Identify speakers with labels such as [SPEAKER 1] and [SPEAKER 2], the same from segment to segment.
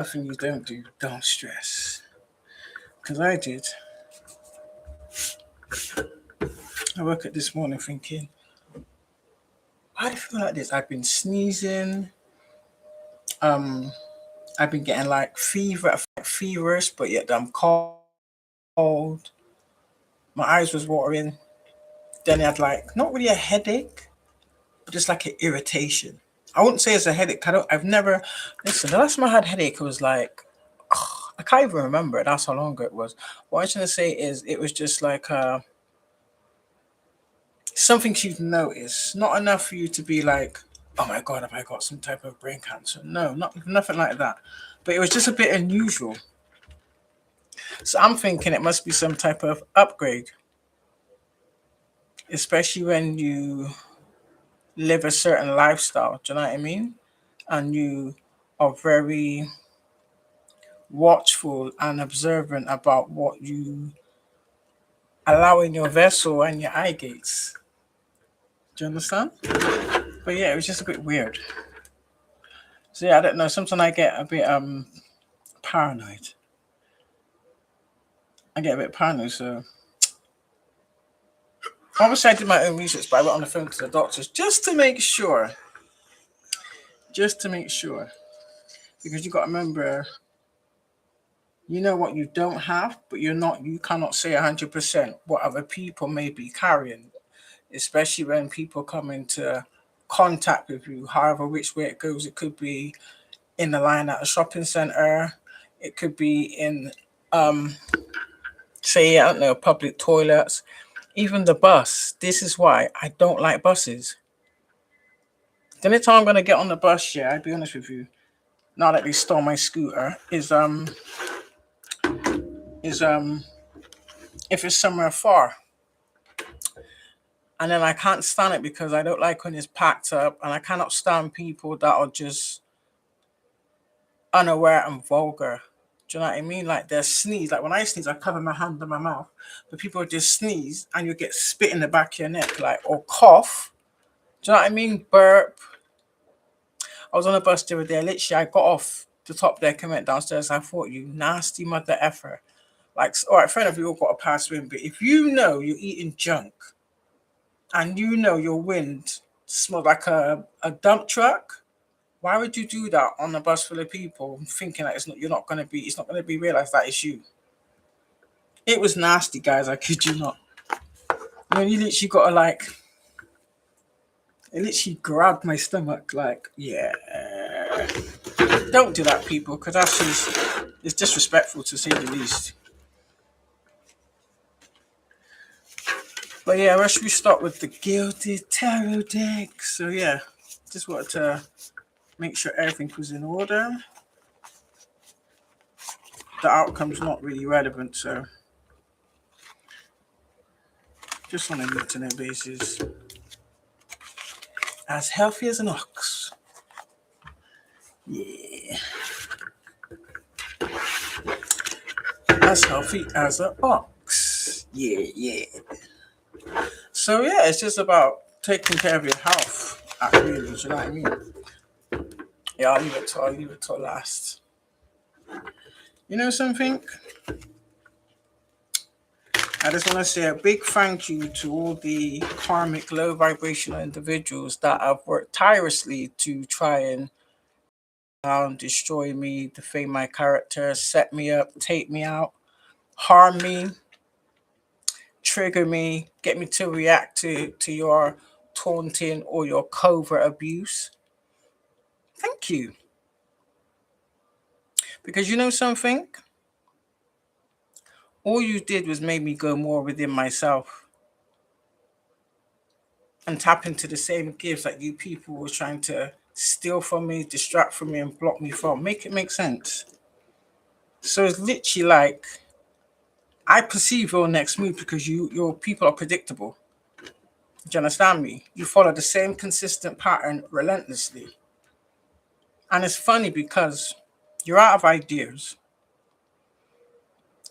[SPEAKER 1] Nothing you don't do, don't stress. Because I did. I woke up this morning thinking, why do I feel like this? I've been sneezing. Um, I've been getting like fever, feverish, but yet I'm cold. My eyes was watering. Then I had like not really a headache, but just like an irritation. I wouldn't say it's a headache. I've never listen. The last time I had headache, it was like I can't even remember. That's how long ago it was. What I'm trying to say is, it was just like something you've noticed. Not enough for you to be like, oh my god, have I got some type of brain cancer? No, nothing like that. But it was just a bit unusual. So I'm thinking it must be some type of upgrade, especially when you live a certain lifestyle. Do you know what I mean? And you are very watchful and observant about what you allow in your vessel and your eye gates. Do you understand? But yeah, it was just a bit weird. So yeah, I don't know. Sometimes I get a bit paranoid. I get a bit paranoid. So obviously I did my own research, but I went on the phone to the doctors just to make sure. Just to make sure. Because you got to remember, you know what you don't have, but you cannot say 100% what other people may be carrying, especially when people come into contact with you, however which way it goes. It could be in the line at a shopping center, it could be in say, I don't know, public toilets, even the bus. This is why I don't like buses. The only time I'm gonna get on the bus, yeah, I'll be honest with you, now that they stole my scooter, is if it's somewhere far. And then I can't stand it because I don't like when it's packed up, and I cannot stand people that are just unaware and vulgar. Do you know what I mean? Like they sneeze. Like when I sneeze, I cover my hand and my mouth. But people just sneeze and you get spit in the back of your neck, like, or cough. Do you know what I mean? Burp. I was on a bus the other day. Literally, I got off the top deck and went downstairs. I thought, you nasty mother effer. Like, all right, fair enough, we all got a pass wind, but if you know you're eating junk and you know your wind smells like a dump truck, why would you do that on a bus full of people, thinking that it's not gonna be realized that it's you? It was nasty, guys. I kid you not. You literally gotta like, it literally grabbed my stomach. Like, yeah, don't do that, people, because that's just it's disrespectful to say the least. But yeah, where should we start with the Gilded Tarot deck? So yeah, just wanted to make sure everything was in order. The outcome's not really relevant, so just on a need to know basis. As healthy as an ox. Yeah. As healthy as an ox. Yeah, yeah. So yeah, it's just about taking care of your health. Really, do you know what I mean? Yeah, I'll leave it till last. You know something? I just want to say a big thank you to all the karmic low vibrational individuals that have worked tirelessly to try and destroy me, defame my character, set me up, take me out, harm me, trigger me, get me to react to your taunting or your covert abuse. Thank you. Because you know something? All you did was make me go more within myself and tap into the same gifts that you people were trying to steal from me, distract from me, and block me from. Make it make sense. So it's literally like I perceive your next move because your people are predictable. Do you understand me? You follow the same consistent pattern relentlessly. And it's funny because you're out of ideas.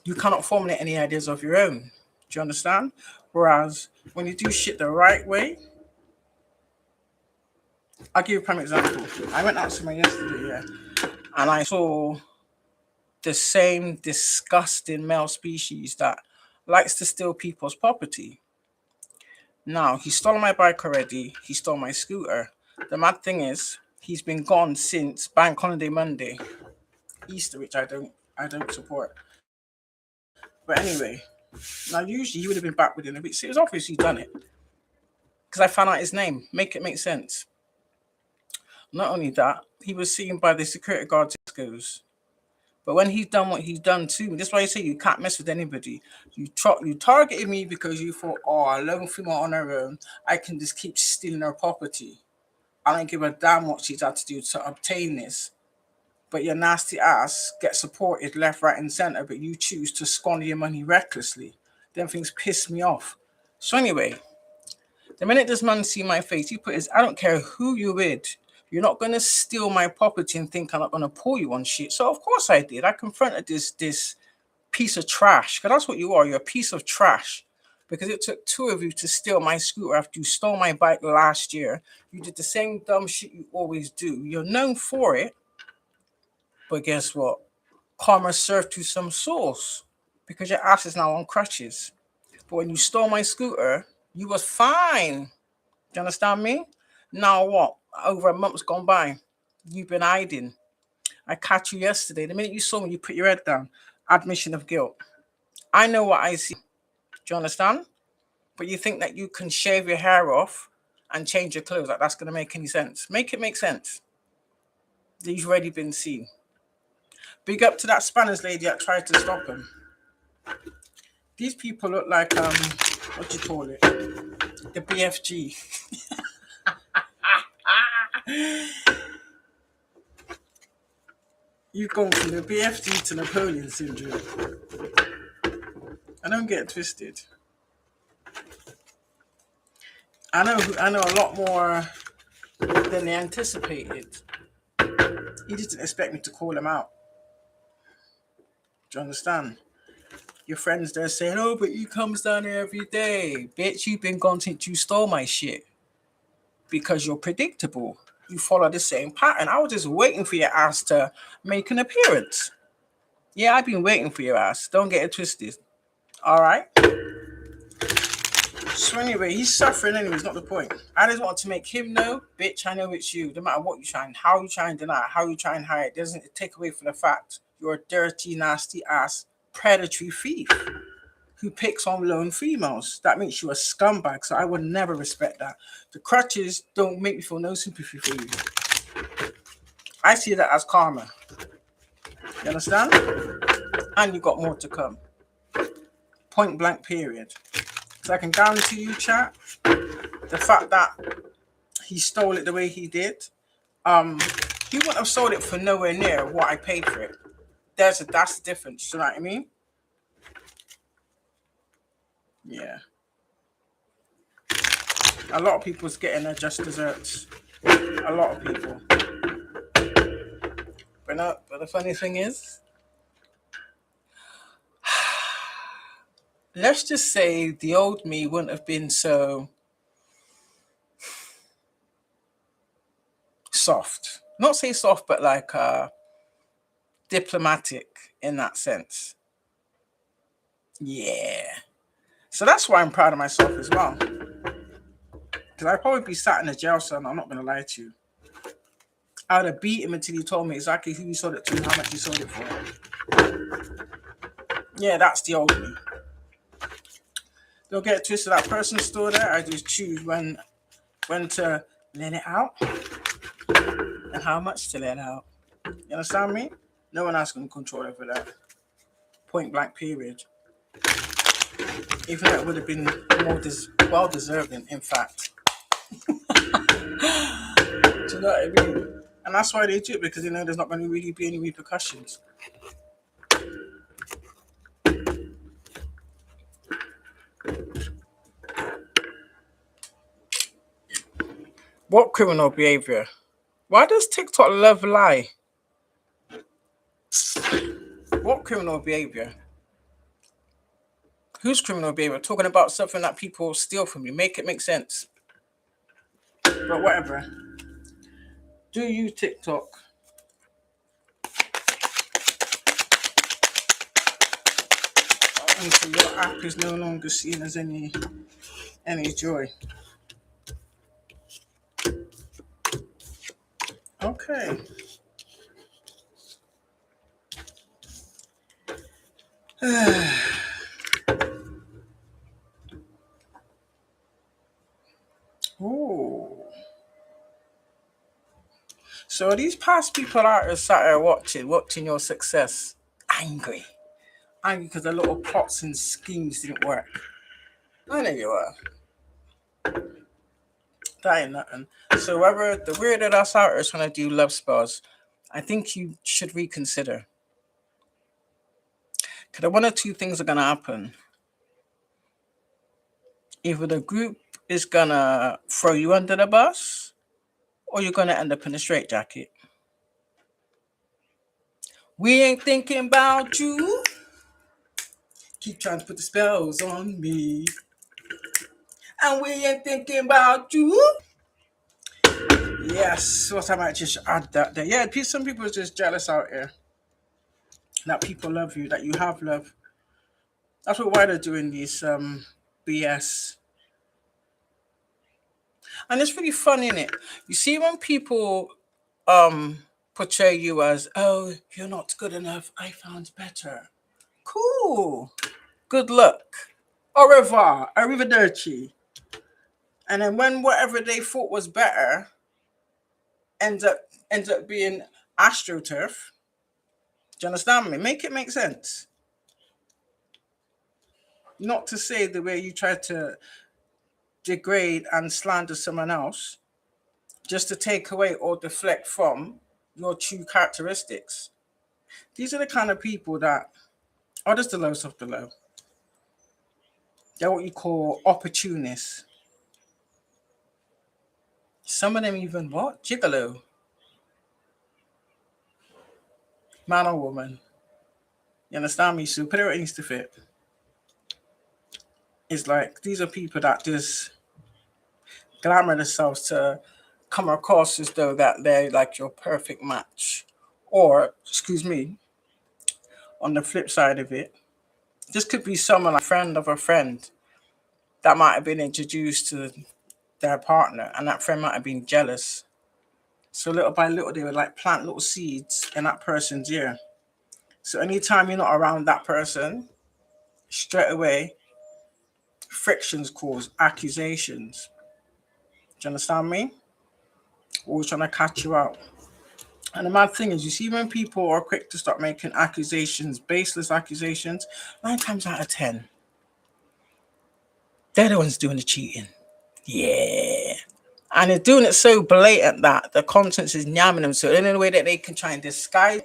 [SPEAKER 1] You cannot formulate any ideas of your own. Do you understand? Whereas when you do shit the right way, I'll give you a prime example. I went out somewhere yesterday, yeah, and I saw the same disgusting male species that likes to steal people's property. Now, he stole my bike already. He stole my scooter. The mad thing is, he's been gone since Bank Holiday Monday, Easter, which I don't support. But anyway, now usually he would have been back within a week. So it was obvious he'd done it because I found out his name. Make it make sense. Not only that, he was seen by the security guards. Goes. But when he's done what he's done to me, that's why I say you can't mess with anybody. You targeted me because you thought, oh, a lone female on her own, I can just keep stealing her property. I don't give a damn what she's had to do to obtain this. But your nasty ass gets supported left, right, and centre, but you choose to squander your money recklessly. Them things piss me off. So anyway, the minute this man see my face, he put his, I don't care who you with. You're not going to steal my property and think I'm not going to pull you on shit. So of course I did. I confronted this piece of trash. Because that's what you are. You're a piece of trash. Because it took two of you to steal my scooter after you stole my bike last year. You did the same dumb shit you always do. You're known for it. But guess what? Karma served you some sauce. Because your ass is now on crutches. But when you stole my scooter, you was fine. Do you understand me? Now what? Over a month's gone by. You've been hiding. I caught you yesterday. The minute you saw me, you put your head down. Admission of guilt. I know what I see. Do you understand? But you think that you can shave your hair off and change your clothes. Like that's going to make any sense. Make it make sense. You've already been seen. Big up to that Spanish lady that tried to stop him. These people look like, what do you call it? The BFG. You've gone from the BFG to Napoleon syndrome. I don't get it twisted. I know a lot more than they anticipated. He didn't expect me to call him out. Do you understand? Your friends there saying, oh, but he comes down here every day. Bitch, you've been gone since you stole my shit. Because you're predictable. You follow the same pattern. I was just waiting for your ass to make an appearance. Yeah, I've been waiting for your ass. Don't get it twisted. All right? So anyway, he's suffering anyway. It's not the point. I just want to make him know, bitch, I know it's you. No matter what you try and how you try and deny it, how you try and hide it, doesn't take away from the fact you're a dirty, nasty ass, predatory thief who picks on lone females. That makes you a scumbag, so I would never respect that. The crutches don't make me feel no sympathy for you. I see that as karma. You understand? And you got more to come. Point blank period. So I can guarantee you, chat, the fact that he stole it the way he did, he wouldn't have sold it for nowhere near what I paid for it. That's the difference. You know what I mean? Yeah. A lot of people's getting their just desserts. A lot of people. But the funny thing is, let's just say the old me wouldn't have been so soft. Not say soft, but like diplomatic in that sense. Yeah. So that's why I'm proud of myself as well. Because I'd probably be sat in a jail cell, and I'm not going to lie to you. I would have beat him until he told me exactly who he sold it to and how much he sold it for. Yeah, that's the old me. Don't get it twisted. That person still there. I just choose when to let it out and how much to let out. You understand me? No one else can control over that. Point blank period. Even though it would have been more well deserving, in fact. Do you know what I mean? And that's why they do it, because they know there's not going to really be any repercussions. What criminal behavior? Why does TikTok love lie? What criminal behavior? Whose criminal behavior? Talking about something that people steal from you. Make it make sense. But whatever. Do you TikTok? And so your app is no longer seen as any joy. Okay. Ooh. So these past people out there sat there watching your success, angry because the little plots and schemes didn't work. I know you are. That ain't nothing. So whether the weirdo that's out there is trying to do love spells, I think you should reconsider. Because one or two things are gonna happen. Either the group is gonna throw you under the bus, or you're gonna end up in a straitjacket. We ain't thinking about you. Keep trying to put the spells on me. And we ain't thinking about you. Yes, what I might just add that there. Yeah, some people are just jealous out here that people love you, that you have love. That's why they're doing these BS. And it's really fun, isn't it? You see when people portray you as, oh, you're not good enough, I found better. Cool. Good luck. Au revoir. Arrivederci. And then when whatever they thought was better ends up being astroturf. Do you understand me? Make it make sense. Not to say the way you try to degrade and slander someone else just to take away or deflect from your true characteristics. These are the kind of people that are just the lowest of the low. They're what you call opportunists. Some of them even what? Gigolo. Man or woman. You understand me? So put it where it needs to fit. It's like these are people that just glamour themselves to come across as though that they're like your perfect match. Or, excuse me, on the flip side of it, this could be someone like a friend of a friend that might have been introduced to their partner and that friend might have been jealous. So little by little they would like plant little seeds in that person's ear. So anytime you're not around that person, straight away, frictions cause accusations. Do you understand me? Always trying to catch you out. And the mad thing is, you see, when people are quick to start making accusations, baseless accusations, 9 times out of 10, they're the ones doing the cheating. Yeah. And they're doing it so blatant that the conscience is nyamming them. So the only way that they can try and disguise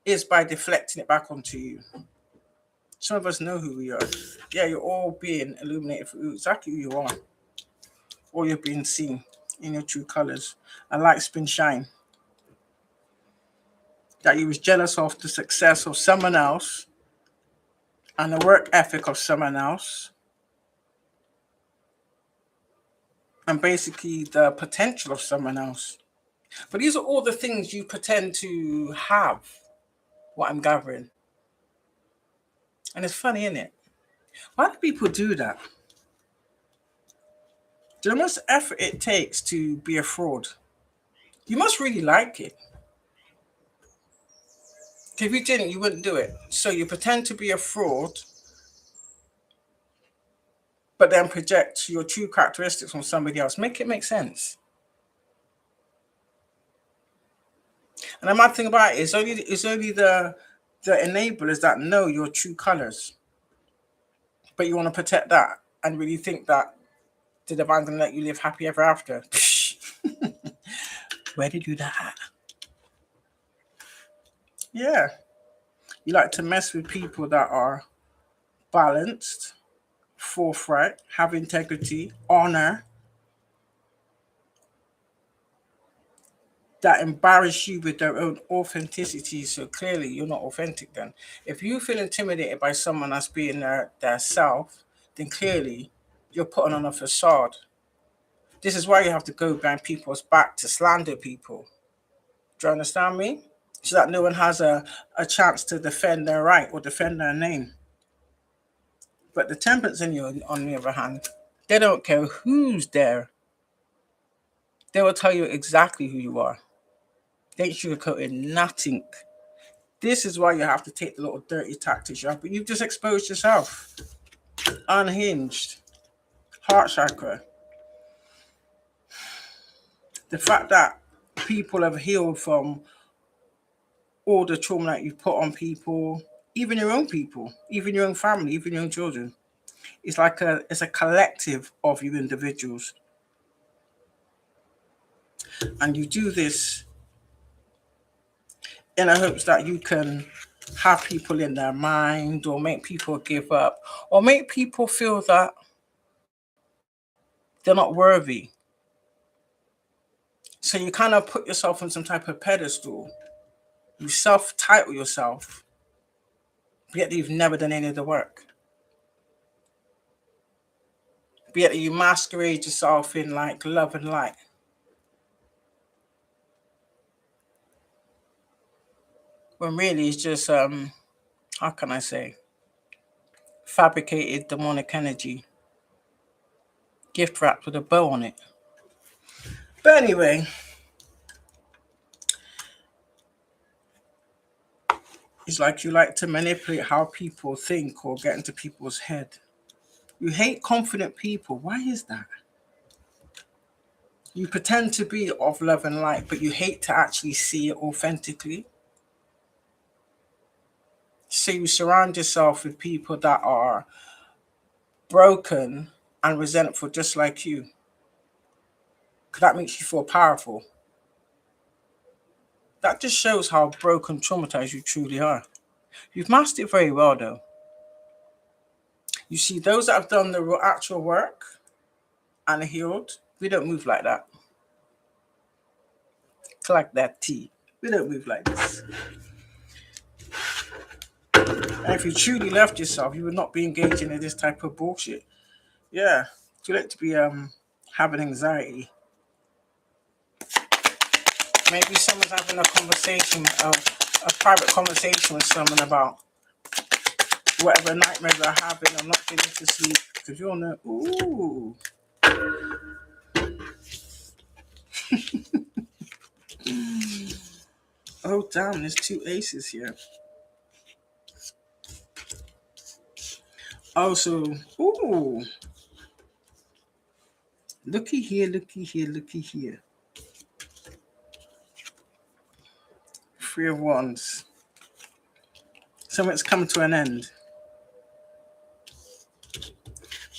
[SPEAKER 1] is by deflecting it back onto you. Some of us know who we are. Yeah, you're all being illuminated for exactly who you are. Or you're being seen in your true colors. A light spin shine. That you was jealous of the success of someone else and the work ethic of someone else. And basically the potential of someone else. But these are all the things you pretend to have, what I'm gathering. And it's funny, isn't it? Why do people do that? Do you know how much effort it takes to be a fraud? You must really like it. If you didn't, you wouldn't do it. So you pretend to be a fraud, but then project your true characteristics on somebody else. Make it make sense. And the mad thing about it is only the enablers that know your true colors. But you want to protect that and really think that the divine gonna let you live happy ever after. Where did you do that? Yeah. You like to mess with people that are balanced, forthright, have integrity, honor, that embarrass you with their own authenticity. So clearly you're not authentic then. If you feel intimidated by someone that's being their self, then clearly you're putting on a facade. This is why you have to go behind people's back to slander people. Do you understand me? So that no one has a chance to defend their right or defend their name. But the temperance in you, on the other hand, they don't care who's there. They will tell you exactly who you are. They ain't sugarcoating nothing. This is why you have to take the little dirty tactics you have, but you've just exposed yourself. Unhinged. Heart chakra. The fact that people have healed from all the trauma that you've put on people, even your own people, even your own family, even your own children. It's like it's a collective of you individuals. And you do this in the hopes that you can have people in their mind or make people give up or make people feel that they're not worthy. So you kind of put yourself on some type of pedestal. You self-title yourself, yet you've never done any of the work. But yet you masquerade yourself in like love and light. When really it's just, how can I say, fabricated demonic energy. Gift wrapped with a bow on it. But anyway, it's like you like to manipulate how people think or get into people's head. You hate confident people. Why is that? You pretend to be of love and light, but you hate to actually see it authentically. So you surround yourself with people that are broken and resentful just like you. Because that makes you feel powerful. That just shows how broken, traumatized you truly are. You've mastered it very well, though. You see, those that have done the actual work and are healed, we don't move like that. Like that tea. We don't move like this. And if you truly loved yourself, you would not be engaging in this type of bullshit. Yeah. Too late to be having anxiety. Maybe someone's having a conversation, a private conversation with someone about whatever nightmare they're having or not getting to sleep. Because you'll know, ooh. Oh, damn, there's 2 aces here. Oh, so, ooh. Looky here, looky here, looky here. 3 of Wands. Something's come to an end.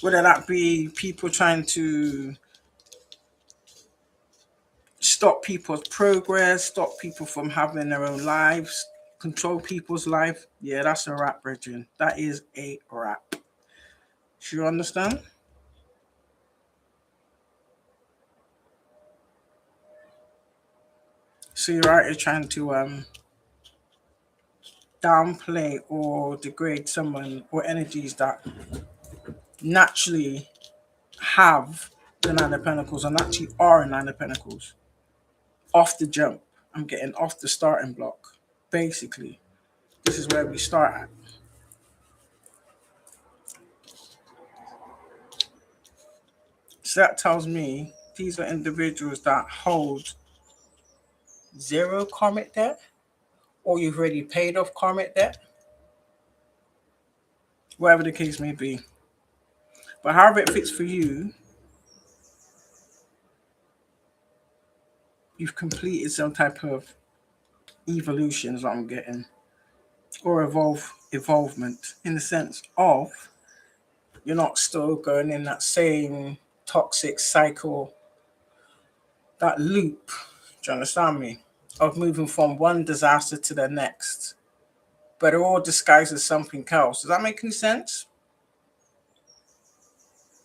[SPEAKER 1] Whether that be people trying to stop people's progress, stop people from having their own lives, control people's life. Yeah, that's a wrap, brethren. That is a wrap. Do you understand? So you're out here trying to downplay or degrade someone or energies that naturally have the Nine of Pentacles and actually are a Nine of Pentacles. Off the jump. I'm getting off the starting block. Basically, this is where we start at. So that tells me these are individuals that hold 0 karmic debt, or you've already paid off karmic debt, whatever the case may be. But however it fits for you, you've completed some type of evolution, is what I'm getting, or evolvement, in the sense of you're not still going in that same toxic cycle, that loop. Do you understand me? Of moving from one disaster to the next, but it all disguised as something else. Does that make any sense?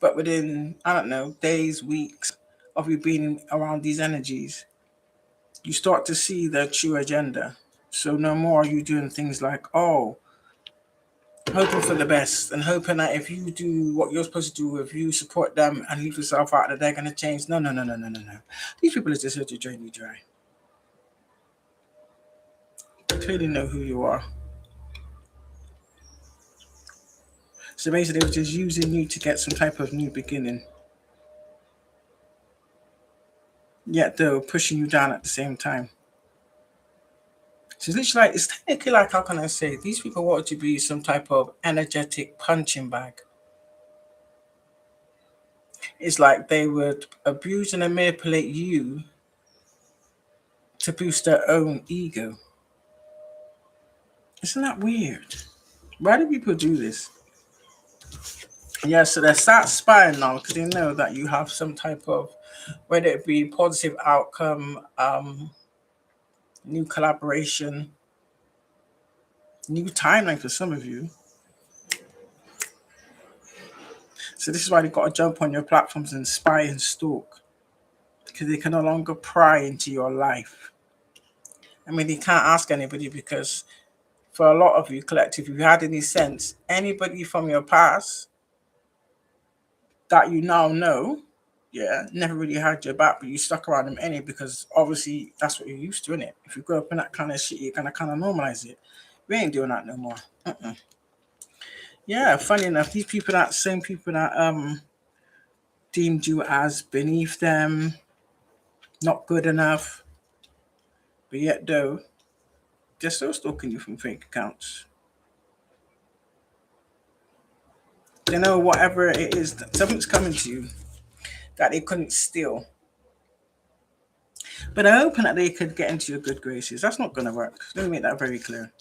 [SPEAKER 1] But within, I don't know, days, weeks of you being around these energies, you start to see their true agenda. So no more are you doing things like, oh, hoping for the best and hoping that if you do what you're supposed to do, if you support them and leave yourself out, that they're going to change. No. These people are just here to drain you dry. You clearly know who you are. So basically, they were just using you to get some type of new beginning. Yet they were pushing you down at the same time. So it's literally like, it's technically like, how can I say, these people wanted to be some type of energetic punching bag. It's like they would abuse and manipulate you to boost their own ego. Isn't that weird? Why do people do this? Yeah, so they start spying now because they know that you have some type of, whether it be positive outcome, new collaboration, new timeline for some of you. So this is why they got to jump on your platforms and spy and stalk, because they can no longer pry into your life. I mean, they can't ask anybody because for a lot of you collective, if you had any sense, anybody from your past that you now know, yeah, never really had your back, but you stuck around them anyway because obviously that's what you're used to, innit? If you grow up in that kind of shit, you're gonna kind of normalize it. We ain't doing that no more. Yeah, funny enough, these people, that same people that deemed you as beneath them, not good enough, but yet though they're still stalking you from fake accounts. They know whatever it is, that something's coming to you that they couldn't steal. But they're hoping that they could get into your good graces. That's not going to work. Let me make that very clear.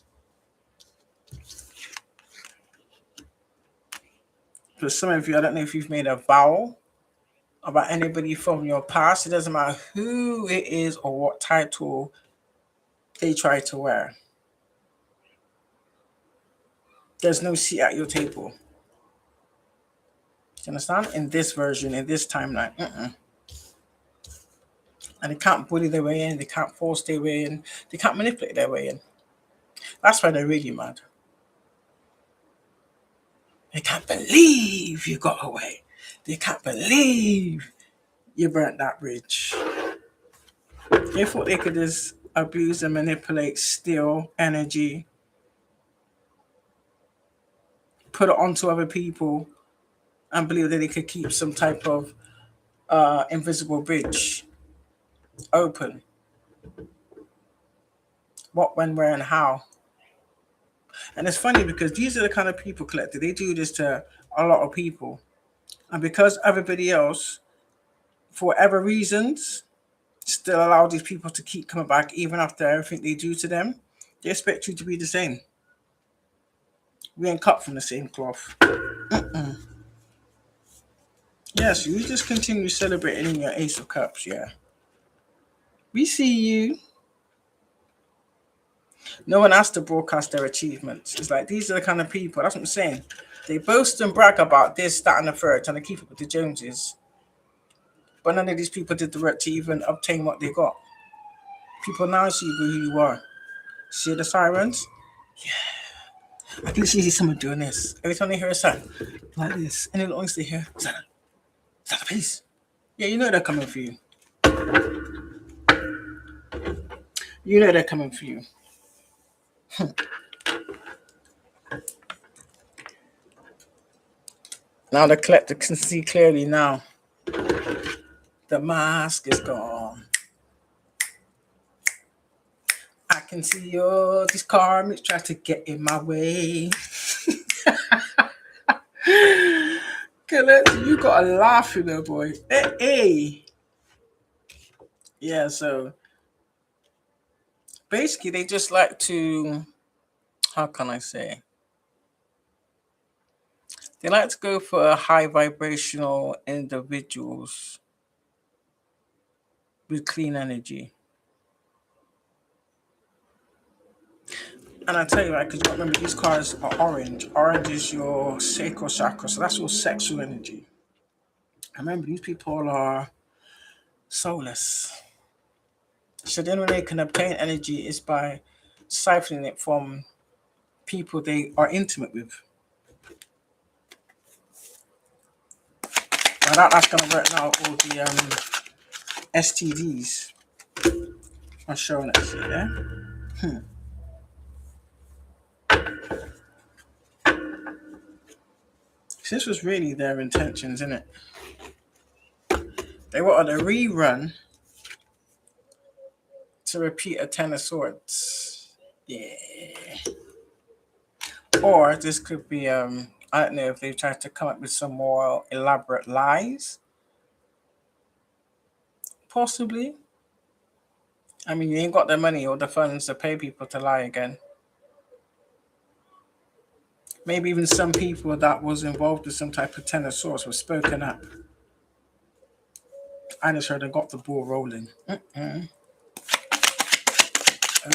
[SPEAKER 1] For some of you, I don't know if you've made a vow about anybody from your past. It doesn't matter who it is or what title they try to wear. There's no seat at your table. You understand? In this version, in this timeline. And they can't bully their way in. They can't force their way in. They can't manipulate their way in. That's why they're really mad. They can't believe you got away. They can't believe you burnt that bridge. They thought they could just abuse and manipulate, steal energy, put it onto other people, and believe that they could keep some type of invisible bridge open. What, when, where, and how. And it's funny because these are the kind of people collected. They do this to a lot of people. And because everybody else, for whatever reasons, still allow these people to keep coming back even after everything they do to them, they expect you to be the same. We ain't cut from the same cloth. Yeah, so you just continue celebrating your Ace of Cups, yeah. We see you. No one has to broadcast their achievements. It's like, these are the kind of people, that's what I'm saying. They boast and brag about this, that, and the third, trying to keep up with the Joneses. But none of these people did the work to even obtain what they got. People now see who you are. See the sirens? Yeah. I can see someone doing this. Every time they hear a sound, like this, and as long as they hear, is that a piece? Yeah, you know they're coming for you. You know they're coming for you. Now the collector can see clearly now. The mask is gone. I can see all these karmics try to get in my way. Collector, you got a laugh, you know, boy. Hey. Yeah, so basically they just like to, how can I say? They like to go for high vibrational individuals with clean energy. And I tell you, right, because remember, these cards are orange. Orange is your sacral chakra, so that's your sexual energy. And remember, these people are soulless. So the only way they can obtain energy is by siphoning it from people they are intimate with. Now that's going to work now, all the STDs are showing us here. Yeah? This was really their intentions, isn't it? They wanted a rerun to repeat a Ten of Swords. Yeah. Or this could be I don't know if they tried to come up with some more elaborate lies. Possibly. I mean, you ain't got the money or the funds to pay people to lie again. Maybe even some people that was involved with some type of Ten of Swords were spoken up. I just heard they got the ball rolling. Oh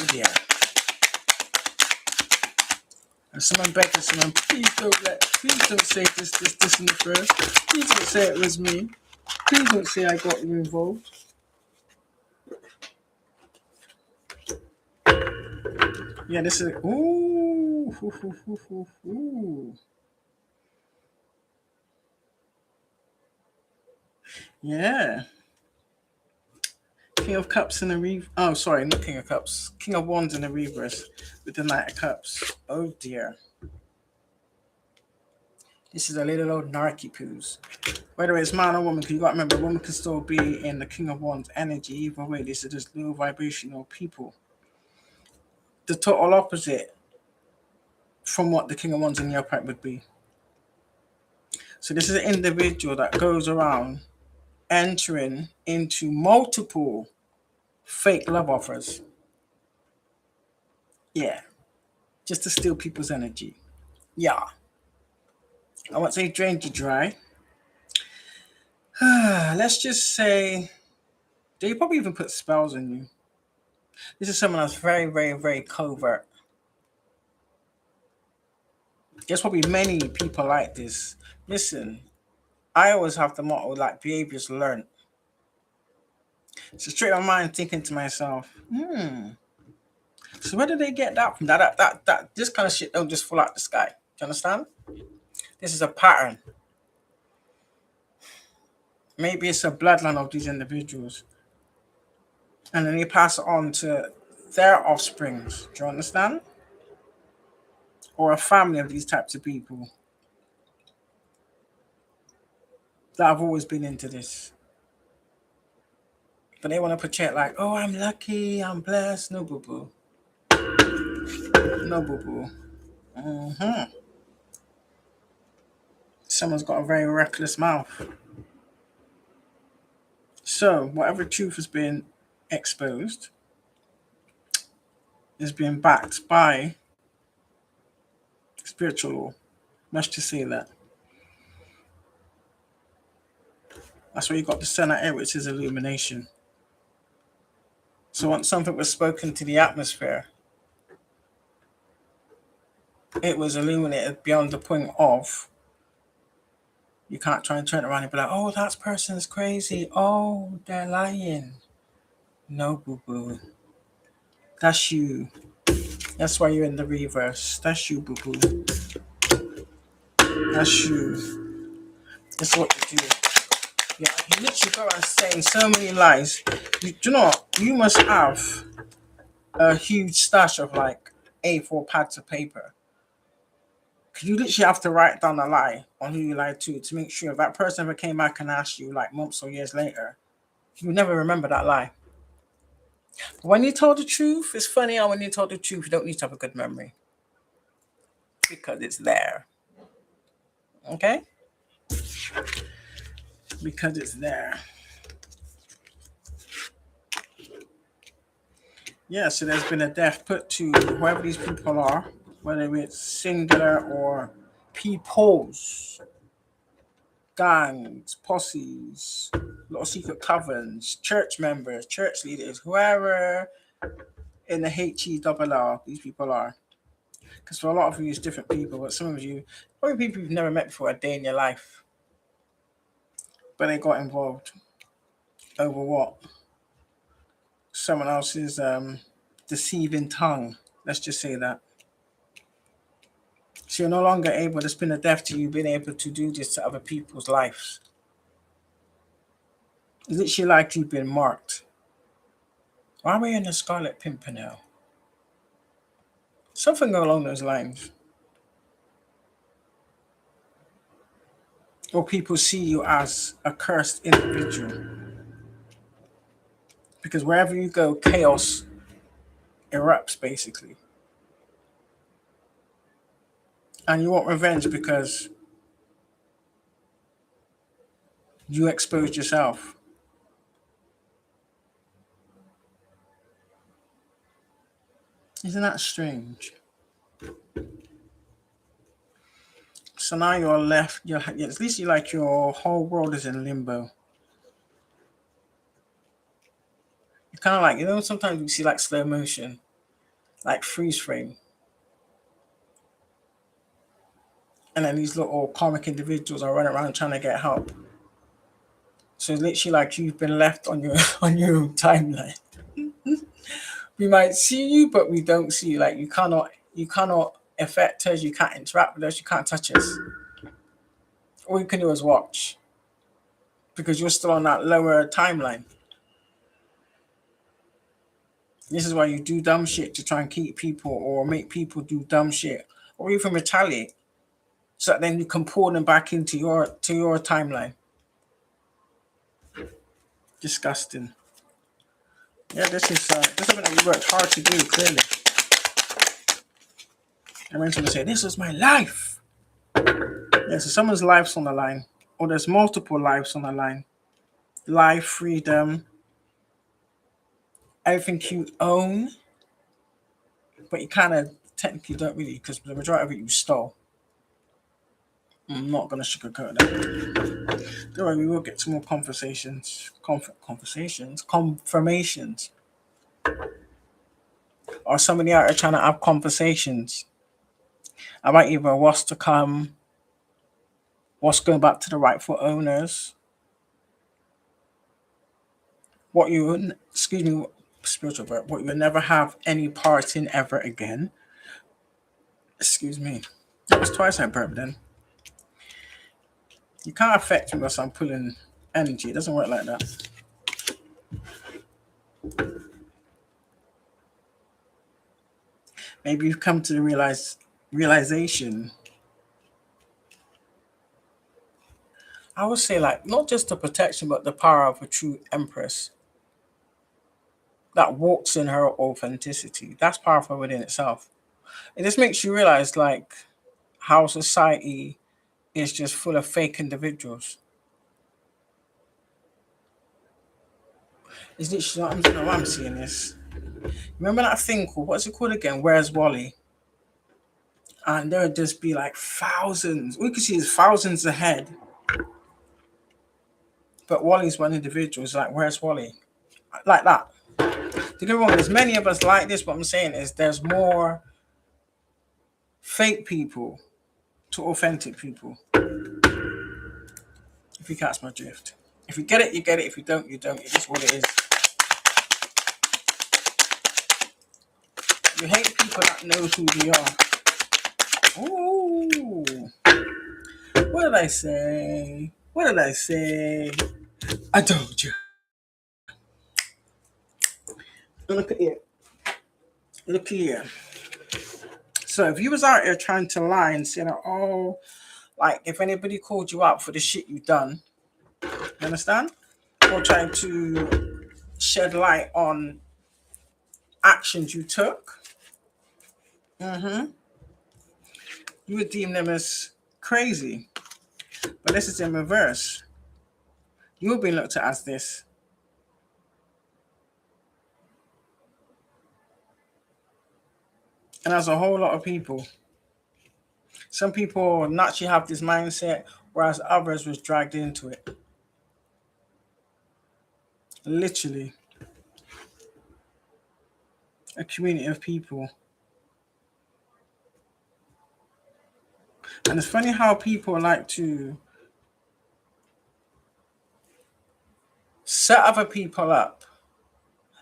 [SPEAKER 1] dear. And someone begged someone, please don't say this in the first. Please don't say it was me. Please don't say I got you involved. Yeah, this is ooh. Yeah. King of Cups in the reverse. Oh, sorry, not King of Cups. King of Wands in the reverse with the Knight of Cups. Oh dear. This is a little old narky poos. Whether it's man or woman, because you got to remember, a woman can still be in the King of Wands energy. Either way, this is just low vibrational people. The total opposite from what the King of Wands in the upright would be. So this is an individual that goes around entering into multiple fake love offers. Yeah. Just to steal people's energy. Yeah. I won't say drain you dry. Let's just say they probably even put spells on you. This is someone that's very, very, very covert. There's probably many people like this. Listen, I always have the motto like behaviors learned. So straight on my mind thinking to myself, so where did they get that from? That this kind of shit don't just fall out the sky. Do you understand? This is a pattern. Maybe it's a bloodline of these individuals. And then they pass it on to their offsprings. Do you understand? Or a family of these types of people that have always been into this. But they want to portray it like, oh, I'm lucky, I'm blessed. No, boo boo. No, boo boo. Someone's got a very reckless mouth. So, whatever truth has been exposed is being backed by spiritual law. Let's just say that. That's why you got the Senate air, which is illumination. So once something was spoken to the atmosphere, it was illuminated beyond the point of you can't try and turn it around and be like, oh, that person's crazy. Oh, they're lying. No, boo-boo. That's you. That's why you're in the reverse. That's you, boo-boo. That's you. That's what you do. Yeah, you literally go around saying so many lies. Do you know what? You must have a huge stash of like A4 pads of paper. Because you literally have to write down a lie on who you lied to make sure if that person ever came back and asked you like months or years later, you never remember that lie. But when you told the truth, it's funny how when you told the truth, you don't need to have a good memory. Because it's there. Okay? Because it's there. Yeah, so there's been a death put to whoever these people are, whether it's singular or peoples, gangs, posses, little secret covens, church members, church leaders, whoever in the HERR these people are. Because for a lot of you, it's different people, but some of you, probably people you've never met before a day in your life. But they got involved over what? Someone else's deceiving tongue. Let's just say that. So you're no longer able to spin a death to you being able to do this to other people's lives. It's literally like you've been marked. Why were you in the Scarlet Pimpernel? Something along those lines. or people see you as a cursed individual. Because wherever you go, chaos erupts basically. And you want revenge because you exposed yourself. Isn't that strange? So now you're left, at least you like your whole world is in limbo. You kind of like, sometimes you see like slow motion, like freeze frame. And then these little comic individuals are running around trying to get help. So it's literally like you've been left on your on your own timeline. We might see you, but we don't see you. Like you cannot affect us, you can't interact with us, you can't touch us. All you can do is watch. Because you're still on that lower timeline. This is why you do dumb shit to try and keep people or make people do dumb shit. Or even retaliate. So that then you can pull them back into your timeline. Disgusting. Yeah, this is something that we worked hard to do, clearly. And when someone say, "This was my life," yeah, so someone's life's on the line, or there's multiple lives on the line. Life, freedom, everything you own, but you kind of technically don't really, because the majority of it you stole. I'm not gonna sugarcoat that. Don't worry, we will get some more confirmations, or somebody out there trying to have conversations about either what's to come, what's going back to the rightful owners, what you, excuse me, spiritual verb, what you will never have any part in ever again. Excuse me. That was twice I burped then. You can't affect me unless I'm pulling energy. It doesn't work like that. Maybe you've come to the realization. I would say, like, not just the protection, but the power of a true empress that walks in her authenticity. That's powerful within itself. It just makes you realize, like, how society is just full of fake individuals. Is this? I don't know why I'm seeing this. Remember that thing called, what's it called again? Where's Wally? And there would just be like thousands. We could see there's thousands ahead. But Wally's one individual. It's like, where's Wally? Like that. Don't get me wrong, there's many of us like this. What I'm saying is there's more fake people to authentic people. If you catch my drift. If you get it, you get it. If you don't, you don't. It's just what it is. You hate people that know who they are. Ooh. What did I say? What did I say? I told you. Look at here. Look here. So if you was out here trying to lie and say that, oh, like if anybody called you out for the shit you done, you understand? Or trying to shed light on actions you took, you would deem them as crazy. But this is in reverse. You're being looked at as this. And as a whole lot of people. Some people naturally have this mindset, whereas others was dragged into it. Literally. A community of people. And it's funny how people like to set other people up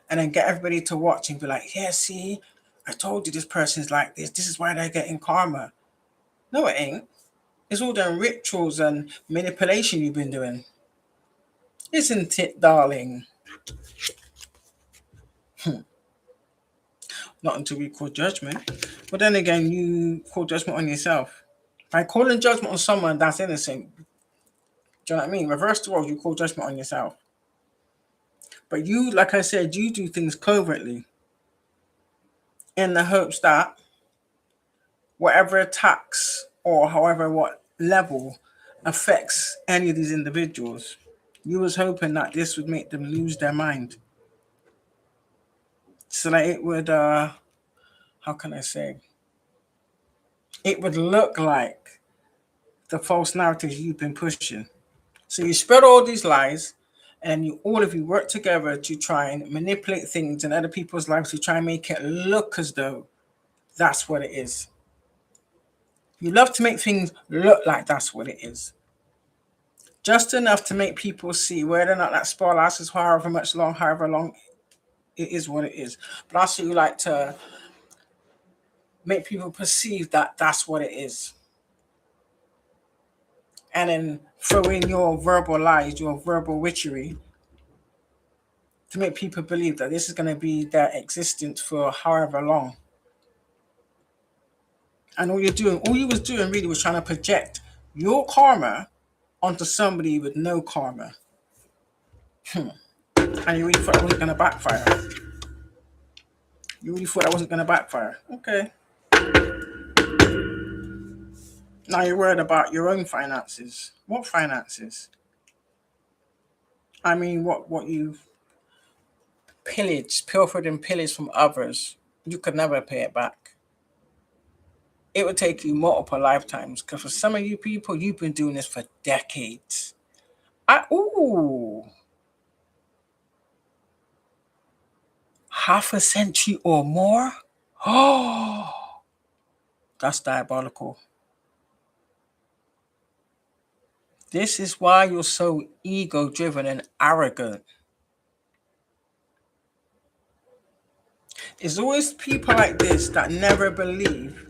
[SPEAKER 1] and then get everybody to watch and be like, yeah, see, I told you this person's like this. This is why they're getting karma. No, it ain't. It's all them rituals and manipulation you've been doing. Isn't it, darling? Not until we call judgment. But then again, you call judgment on yourself. By calling judgment on someone that's innocent, Do you know what I mean? Reverse the roles, you call judgment on yourself. But you, like I said, you do things covertly in the hopes that whatever attacks or however what level affects any of these individuals, you was hoping that this would make them lose their mind. So that it would, how can I say? It would look like the false narratives you've been pushing. So you spread all these lies, and you all of you work together to try and manipulate things in other people's lives to try and make it look as though that's what it is. You love to make things look like that's what it is. Just enough to make people see whether or not that spar lasts however long it is what it is. But also you like to make people perceive that that's what it is. And then throw in your verbal lies, your verbal witchery, to make people believe that this is going to be their existence for however long. And all you was doing really was trying to project your karma onto somebody with no karma. And you really thought it wasn't going to backfire. Okay. Now you're worried about your own finances. What finances? I mean, what you've pilfered and pillaged from others, you could never pay it back. It would take you multiple lifetimes, because for some of you people, you've been doing this for decades. Half a century or more? Oh, that's diabolical. This is why you're so ego-driven and arrogant. It's always people like this that never believe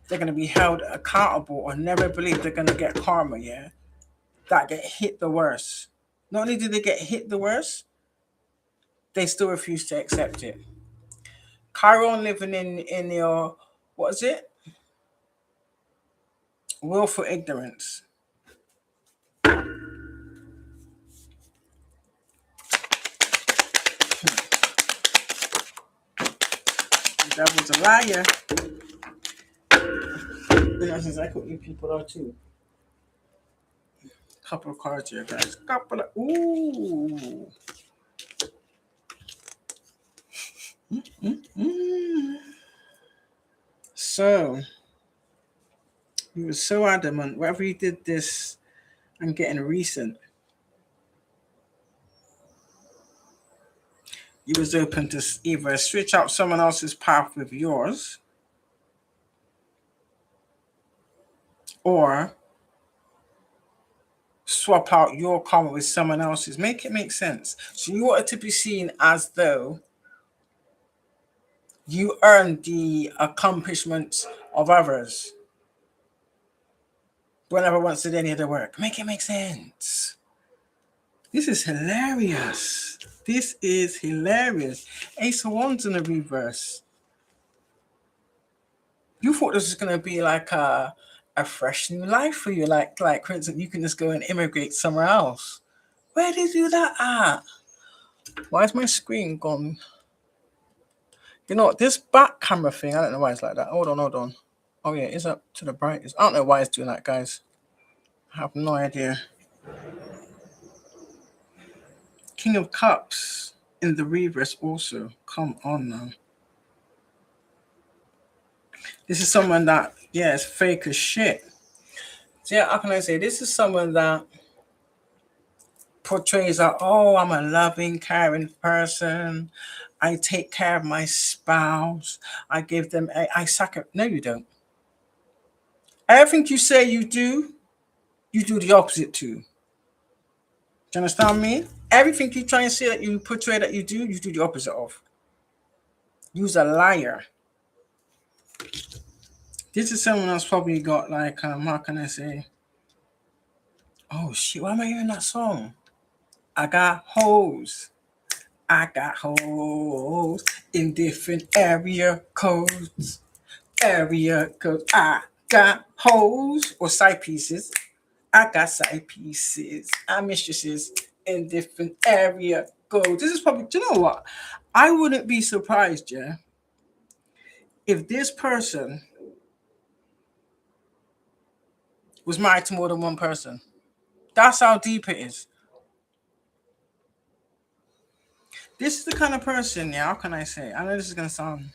[SPEAKER 1] they're going to be held accountable, or never believe they're going to get karma, yeah? That get hit the worst. Not only do they get hit the worst, they still refuse to accept it. Chiron living in your, what is it? Willful ignorance. The devil's a liar. That's exactly what you people are too. Couple of cards here, guys. Ooh. So, he was so adamant, whether he did this and getting recent, he was open to either switch out someone else's path with yours, or swap out your karma with someone else's. Make it make sense. So you want it to be seen as though you earned the accomplishments of others. But never once did any of the work. Make it make sense. This is hilarious. Ace of Wands in the reverse. You thought this was going to be like a fresh new life for you. Like for instance, you can just go and immigrate somewhere else. Where did you do that at? Why is my screen gone? You know, this back camera thing, I don't know why it's like that. Hold on. Oh yeah, it's up to the brightest. I don't know why it's doing that, guys. I have no idea. King of Cups in the reverse also. Come on now. This is someone that, yeah, is fake as shit. So yeah, how can I say? This is someone that portrays that, oh, I'm a loving, caring person. I take care of my spouse. I give them, I sacrifice. No, you don't. Everything you say you do the opposite to. Do you understand me? Everything you try and say that you portray that you do the opposite of. You're a liar. This is someone that's probably got like, how can I say? Oh shit, why am I hearing that song? I got hoes in different area codes. I got hoes or side pieces I got side pieces and mistresses in different area codes. This is probably, do you know what? I wouldn't be surprised, yeah, if this person was married to more than one person. That's how deep it is. This is the kind of person, yeah, how can I say? I know this is going to sound.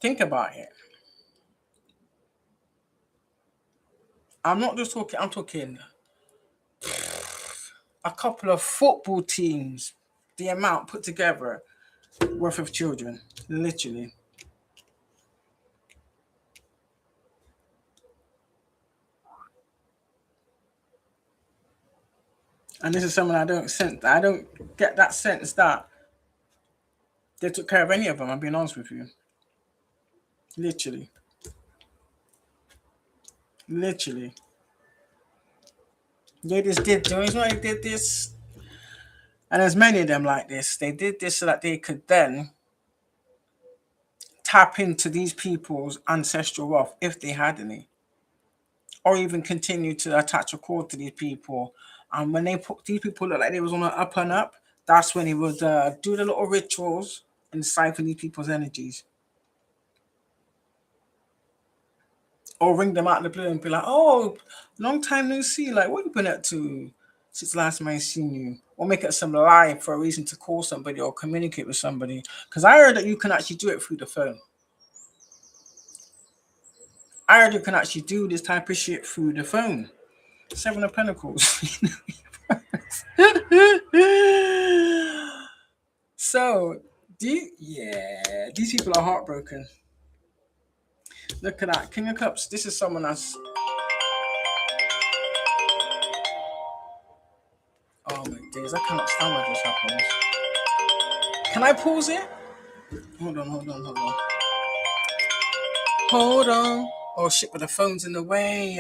[SPEAKER 1] Think about it. I'm not just talking, I'm talking a couple of football teams, the amount put together worth of children, literally. And this is someone I don't sense. I don't get that sense that they took care of any of them. I'm being honest with you. Literally, literally. They just did. The reason why they did this, and there's many of them like this. They did this so that they could then tap into these people's ancestral wealth if they had any, or even continue to attach a cord to these people. And when they put these people look like they was on an up and up, that's when he would do the little rituals and siphon these people's energies, or ring them out of the blue and be like, "Oh, long time no see. Like, what you been up to since last time I seen you?" Or make it some lie for a reason to call somebody or communicate with somebody. Because I heard that you can actually do it through the phone. I heard you can actually do this type of shit through the phone. Seven of Pentacles. So, these people are heartbroken. Look at that. King of Cups. This is someone that's. Oh my days. I cannot stand when this happens. Can I pause it? Hold on, hold on, hold on. Hold on. Oh shit, but the phone's in the way.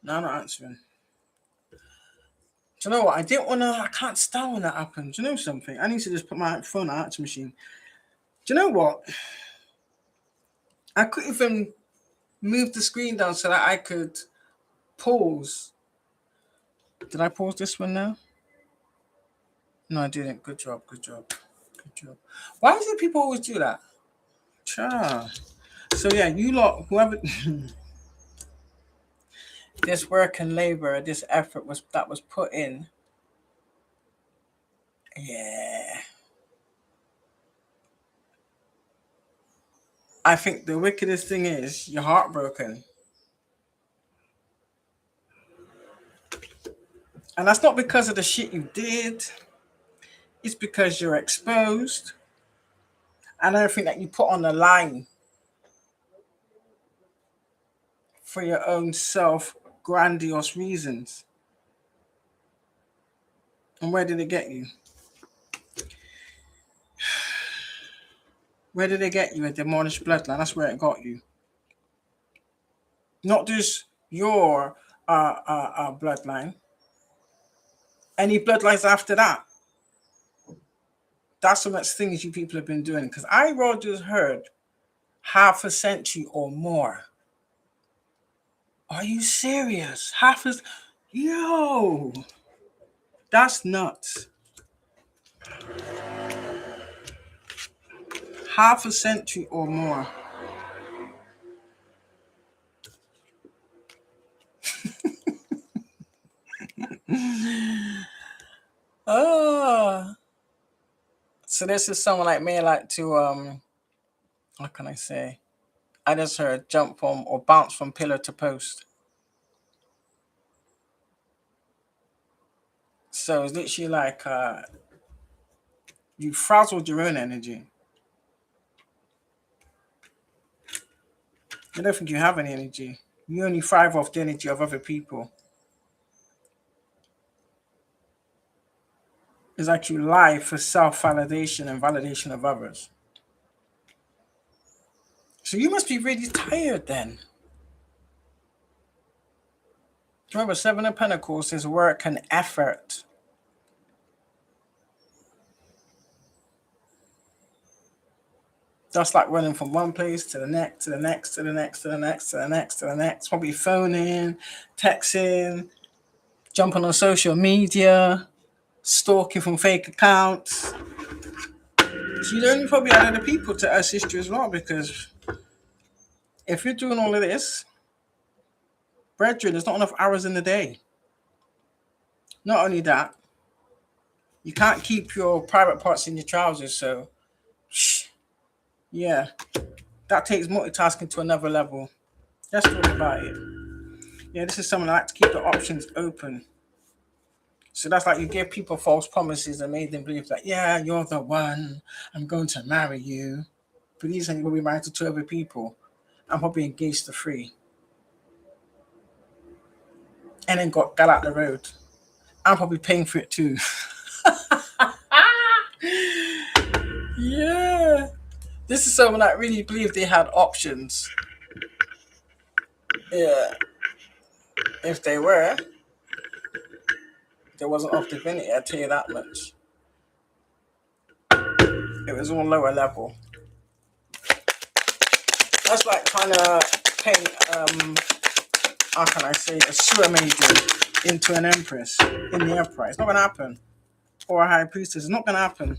[SPEAKER 1] No, I'm not answering. Do you know what? I didn't want to. I can't stand when that happens. Do you know something? I need to just put my phone on answer machine. Do you know what? I couldn't even move the screen down so that I could pause. Did I pause this one now? No, I didn't. Good job. Good job. Good job. Why is it people always do that? Cha. So yeah, you lot, whoever this work and labor, this effort was put in. Yeah. I think the wickedest thing is you're heartbroken. And that's not because of the shit you did. It's because you're exposed and everything that you put on the line for your own self grandiose reasons. And where did it get you? Where did it get you? A demolished bloodline. That's where it got you. Not just your bloodline. Any bloodlines after that. That's the much things you people have been doing. Because I Rogers heard half a century or more. Are you serious? Half a yo, that's nuts. Half a century or more. Oh, so this is someone like me like to what can I say? I just heard jump from or bounce from pillar to post. So it's literally like you frazzled your own energy. I don't think you have any energy. You only thrive off the energy of other people. It's like you lie for self-validation and validation of others. So you must be really tired then. Remember, Seven of Pentacles is work and effort. That's like running from one place to the next, to the next, to the next, to the next, to the next, to the next. Probably phoning, texting, jumping on social media, stalking from fake accounts. So you don't probably have other people to assist you as well, because if you're doing all of this, brethren, there's not enough hours in the day. Not only that, you can't keep your private parts in your trousers. So, yeah, that takes multitasking to another level. Let's talk about it. Yeah, this is someone I like to keep the options open. So that's like you give people false promises and made them believe that, yeah, you're the one, I'm going to marry you. But these you're going to be married to 2 other people. I'm probably engaged to 3. And then got out the road. I'm probably paying for it too. Yeah. This is someone that really believed they had options. Yeah. If they were, there wasn't off divinity, I'll tell you that much. It was all lower level. That's like trying to paint, how can I say, a sewer maiden into an empress in the empire. It's not going to happen. Or a high priestess. It's not going to happen.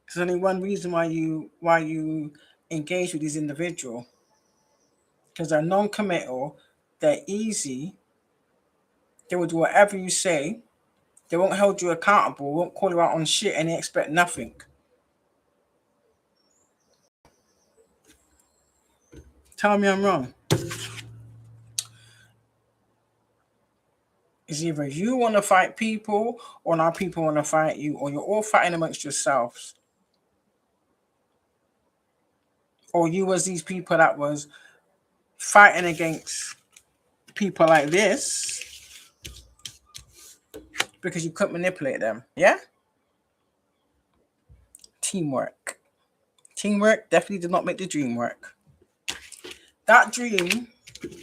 [SPEAKER 1] There's only one reason why you engage with these individuals. Because they're non-committal, they're easy, they will do whatever you say, they won't hold you accountable, won't call you out on shit, and they expect nothing. Tell me I'm wrong. It's either you want to fight people, or now people want to fight you, or you're all fighting amongst yourselves. Or you was these people that was fighting against people like this because you couldn't manipulate them. Yeah? Teamwork. Teamwork definitely did not make the dream work. That dream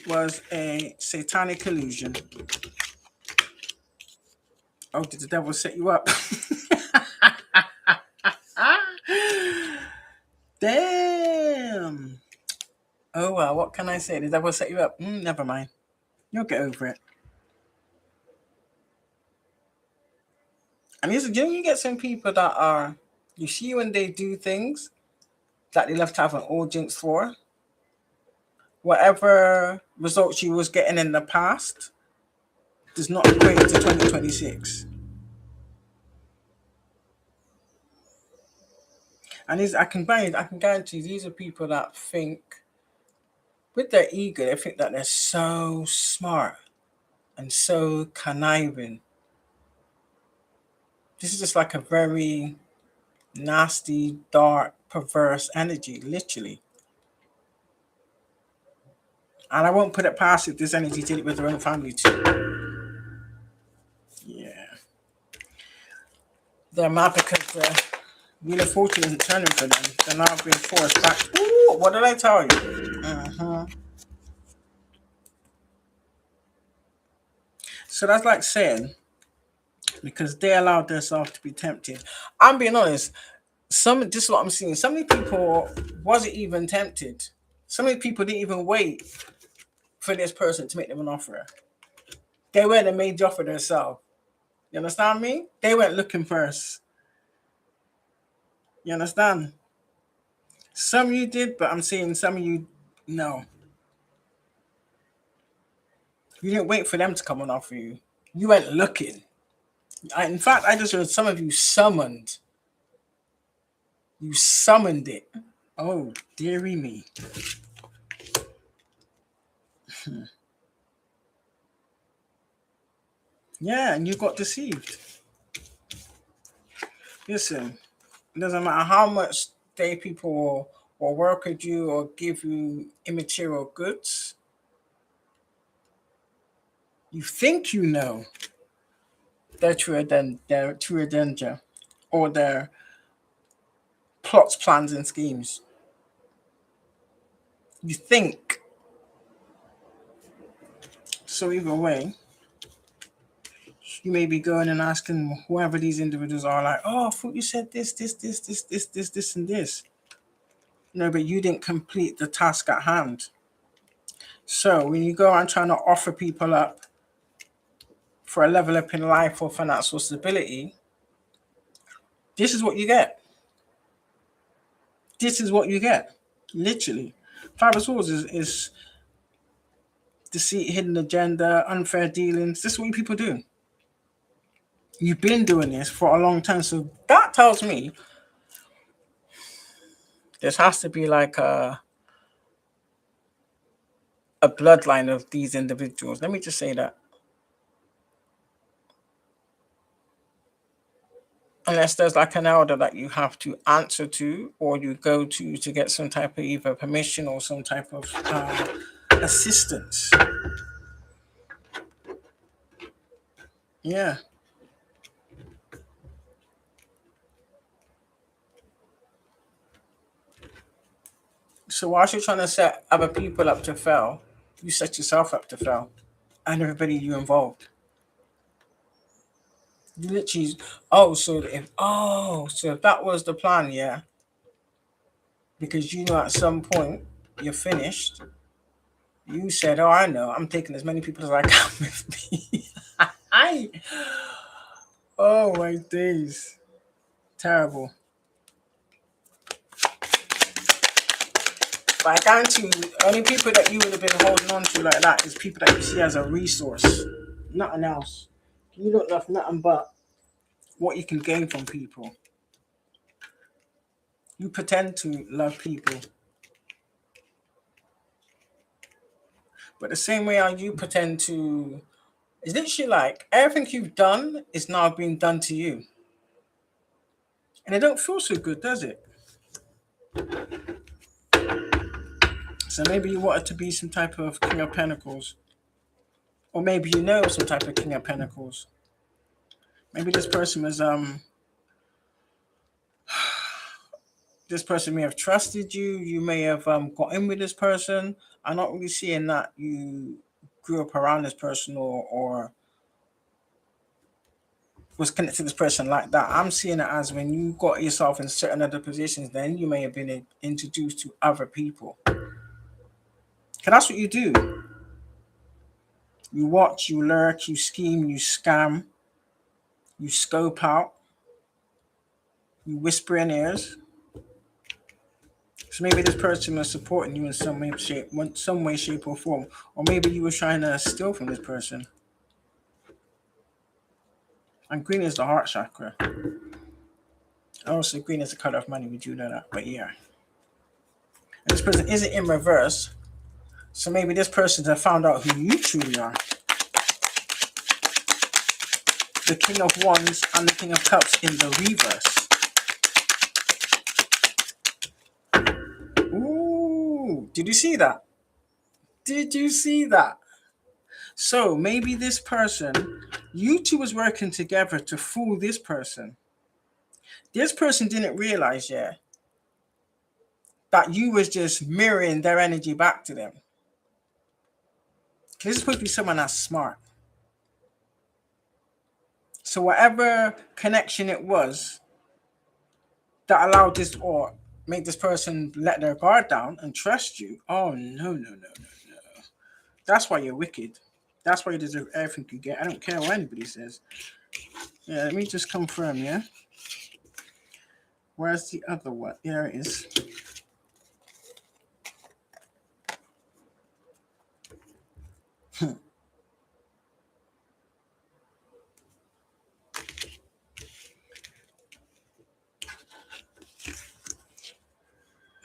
[SPEAKER 1] was a satanic illusion. Oh, did the devil set you up? Damn. Oh, well, what can I say? The devil set you up? Never mind. You'll get over it. And you get some people that are, you see when they do things that they love to have an audience for, whatever results you was getting in the past does not equate to 2026. And I can guarantee these are people that think, with their ego, they think that they're so smart and so conniving. This is just like a very nasty, dark, perverse energy, literally. And I won't put it past if this energy did it with their own family too. Yeah. They're mad because the Wheel of Fortune isn't turning for them. They're now being forced back. Ooh, what did I tell you? So that's like saying, because they allowed themselves to be tempted. I'm being honest. This is what I'm seeing. So many people wasn't even tempted. So many people didn't even wait for this person to make them an offer. They went and made the offer themselves. You understand me? They went looking first. You understand? Some of you did, but I'm saying some of you, no. You didn't wait for them to come and offer you. You went looking. In fact, I just heard some of you summoned. You summoned it. Oh, dearie me. Yeah, and you got deceived. Listen, it doesn't matter how much people will work with you or give you immaterial goods. You think you know their true danger or their plots, plans, and schemes. You think. So either way, You may be going and asking whoever these individuals are, like, oh, I thought you said this, and this. No, but you didn't complete the task at hand. So when you go and trying to offer people up for a level up in life or financial stability, this is what you get. This is what you get. Literally. Five of Swords is deceit, hidden agenda, unfair dealings. This is what people do. You've been doing this for a long time. So that tells me there has to be like a bloodline of these individuals. Let me just say that. Unless there's like an elder that you have to answer to or you go to get some type of either permission or some type of assistance. Yeah. So whilst you're trying to set other people up to fail, you set yourself up to fail and everybody you involved. You literally, so if that was the plan, yeah, because you know at some point you're finished, you said, oh, I know, I'm taking as many people as I can with me. Oh my days. Terrible. But I guarantee you, only people that you would have been holding on to like that is people that you see as a resource. Nothing else. You don't love nothing but what you can gain from people. You pretend to love people. But the same way how you pretend to, is literally like everything you've done is now being done to you. And it don't feel so good, does it? So maybe you wanted to be some type of King of Pentacles. Or maybe you know some type of King of Pentacles. Maybe this person was this person may have trusted you. You may have got in with this person. I'm not really seeing that you grew up around this person or was connected to this person like that. I'm seeing it as when you got yourself in certain other positions, then you may have been introduced to other people. Because that's what you do. You watch, you lurk, you scheme, you scam, you scope out, you whisper in ears. So maybe this person was supporting you in some way, shape, or form, or maybe you were trying to steal from this person. And green is the heart chakra. Also, green is the color of money. We do know that, but yeah. And this person isn't in reverse, so maybe this person has found out who you truly are. The King of Wands and the King of Cups in the reverse. Ooh, did you see that? Did you see that? So maybe this person, you two was working together to fool this person. This person didn't realize, yeah, that you was just mirroring their energy back to them. This is supposed to be someone that's smart. So whatever connection it was that allowed this or made this person let their guard down and trust you. Oh, no. That's why you're wicked. That's why you deserve everything you get. I don't care what anybody says. Yeah, let me just confirm, yeah? Where's the other one? There it is.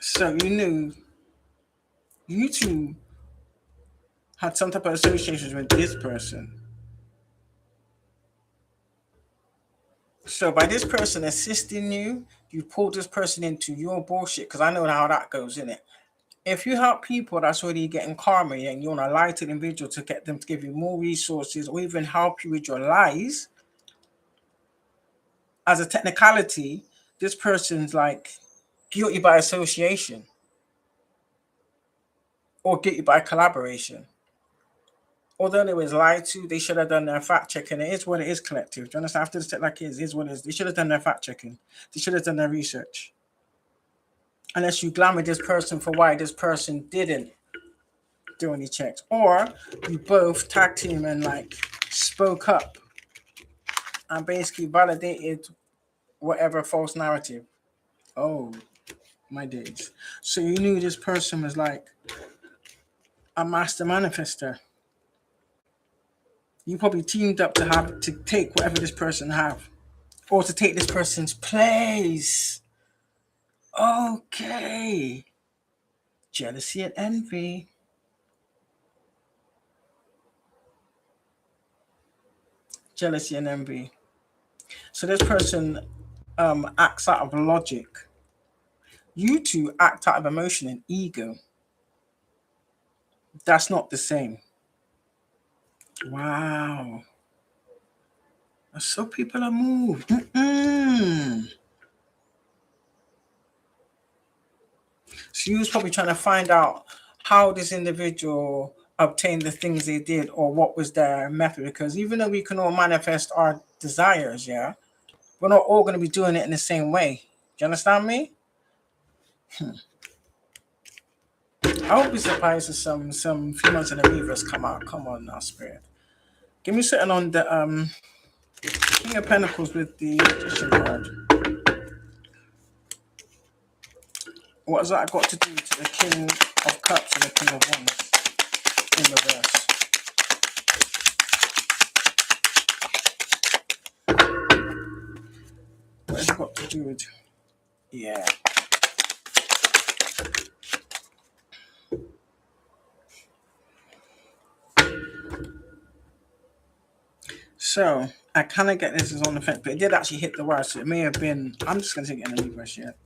[SPEAKER 1] So you knew you two had some type of associations with this person. So by this person assisting you, you pulled this person into your bullshit, because I know how that goes, innit? If you help people that's already getting karma and you want to lie to the individual to get them to give you more resources or even help you with your lies, as a technicality, this person's like guilty by association or guilty by collaboration. although they was lied to, they should have done their fact checking. It is what it is, collective. Do you understand? After the step like it is what it is. They should have done their fact checking. They should have done their research. Unless you glamour this person for why this person didn't do any checks. Or you both tag team and like spoke up and basically validated whatever false narrative. Oh, my days. So you knew this person was like a master manifester. You probably teamed up to take whatever this person have, or to take this person's place. Okay. Jealousy and envy. Jealousy and envy. So this person acts out of logic. You two act out of emotion and ego. That's not the same. Wow. So people are moved. So you was probably trying to find out how this individual obtained the things they did, or what was their method. Because even though we can all manifest our desires, yeah, we're not all going to be doing it in the same way. Do you understand me? I would be surprised if some females in the reverse come out. Come on now, spirit. Give me something on the King of Pentacles with the Magician card. What has that got to do to the King of Cups and the King of Wands in reverse? What has it got to do with? Yeah. So I kind of get this is on the fence, but it did actually hit the wire, so it may have been. I'm just going to take it in a reverse yet.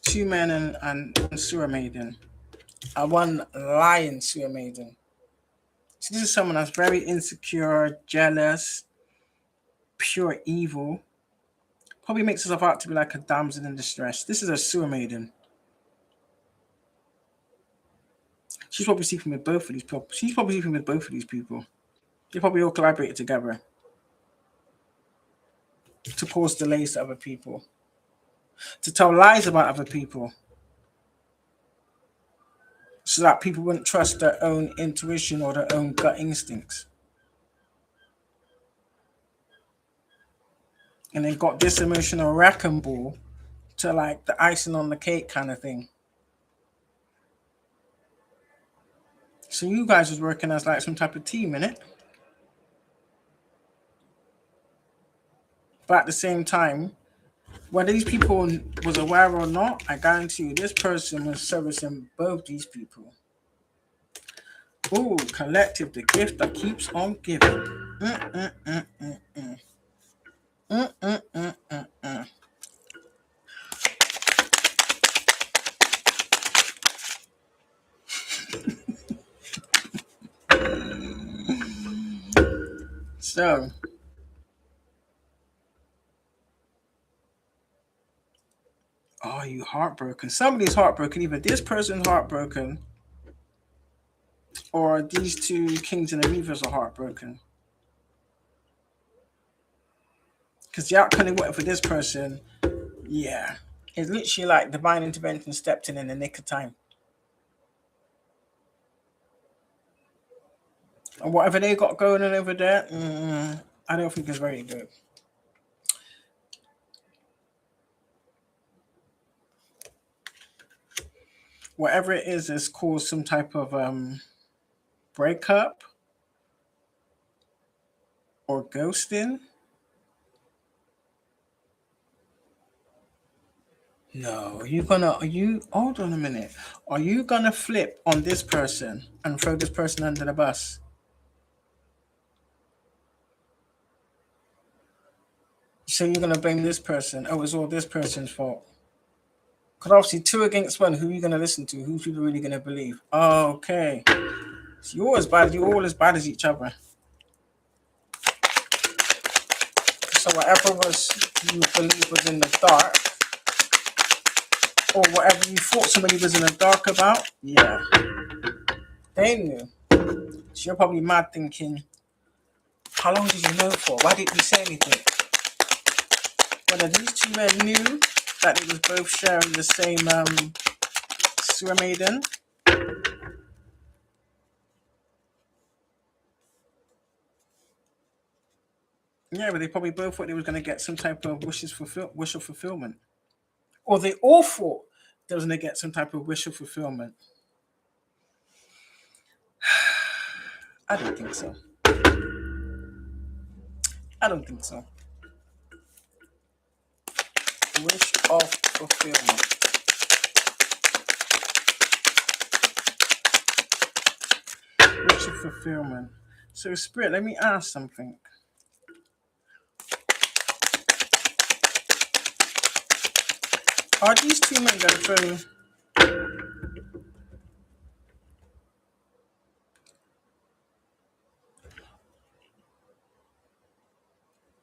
[SPEAKER 1] Two men and Sewer Maiden. One lying Sewer Maiden. So this is someone that's very insecure, jealous, pure evil. Probably makes herself out to be like a damsel in distress. This is a Sewer Maiden. She's probably sleeping with both of these people. They probably all collaborated together to cause delays to other people, to tell lies about other people, so that people wouldn't trust their own intuition or their own gut instincts. And they got this emotional wrecking ball to like the icing on the cake kind of thing. So you guys was working as like some type of team, innit? But at the same time, whether these people was aware or not, I guarantee you this person was servicing both these people. Ooh, collective, the gift that keeps on giving. So, are you heartbroken? Somebody's heartbroken. Either this person's heartbroken, or these two kings and the reavers are heartbroken. Because the outcome they wanted for this person, yeah, it's literally like divine intervention stepped in the nick of time. And whatever they got going on over there, I don't think it's very good. Whatever it is, has caused some type of breakup or ghosting. No, hold on a minute. Are you gonna flip on this person and throw this person under the bus? So you're gonna blame this person? Oh, it's all this person's fault. Because obviously 2 against 1, who are you gonna listen to? Who's people really gonna believe? Oh, okay. So you're all as bad as each other. So whatever was you believe was in the dark, or whatever you thought somebody was in the dark about, yeah, they knew. So you're probably mad thinking, how long did you know for? Why didn't you say anything? Whether these two men knew that they was both sharing the same sewer maiden. Yeah, but they probably both thought they was going to get some type of wish of fulfillment. Or they all thought they was going to get some type of wish of fulfillment. I don't think so. I don't think so. Wish of fulfillment. Wish of fulfillment. So, Spirit, let me ask something. Are these two men going to throw?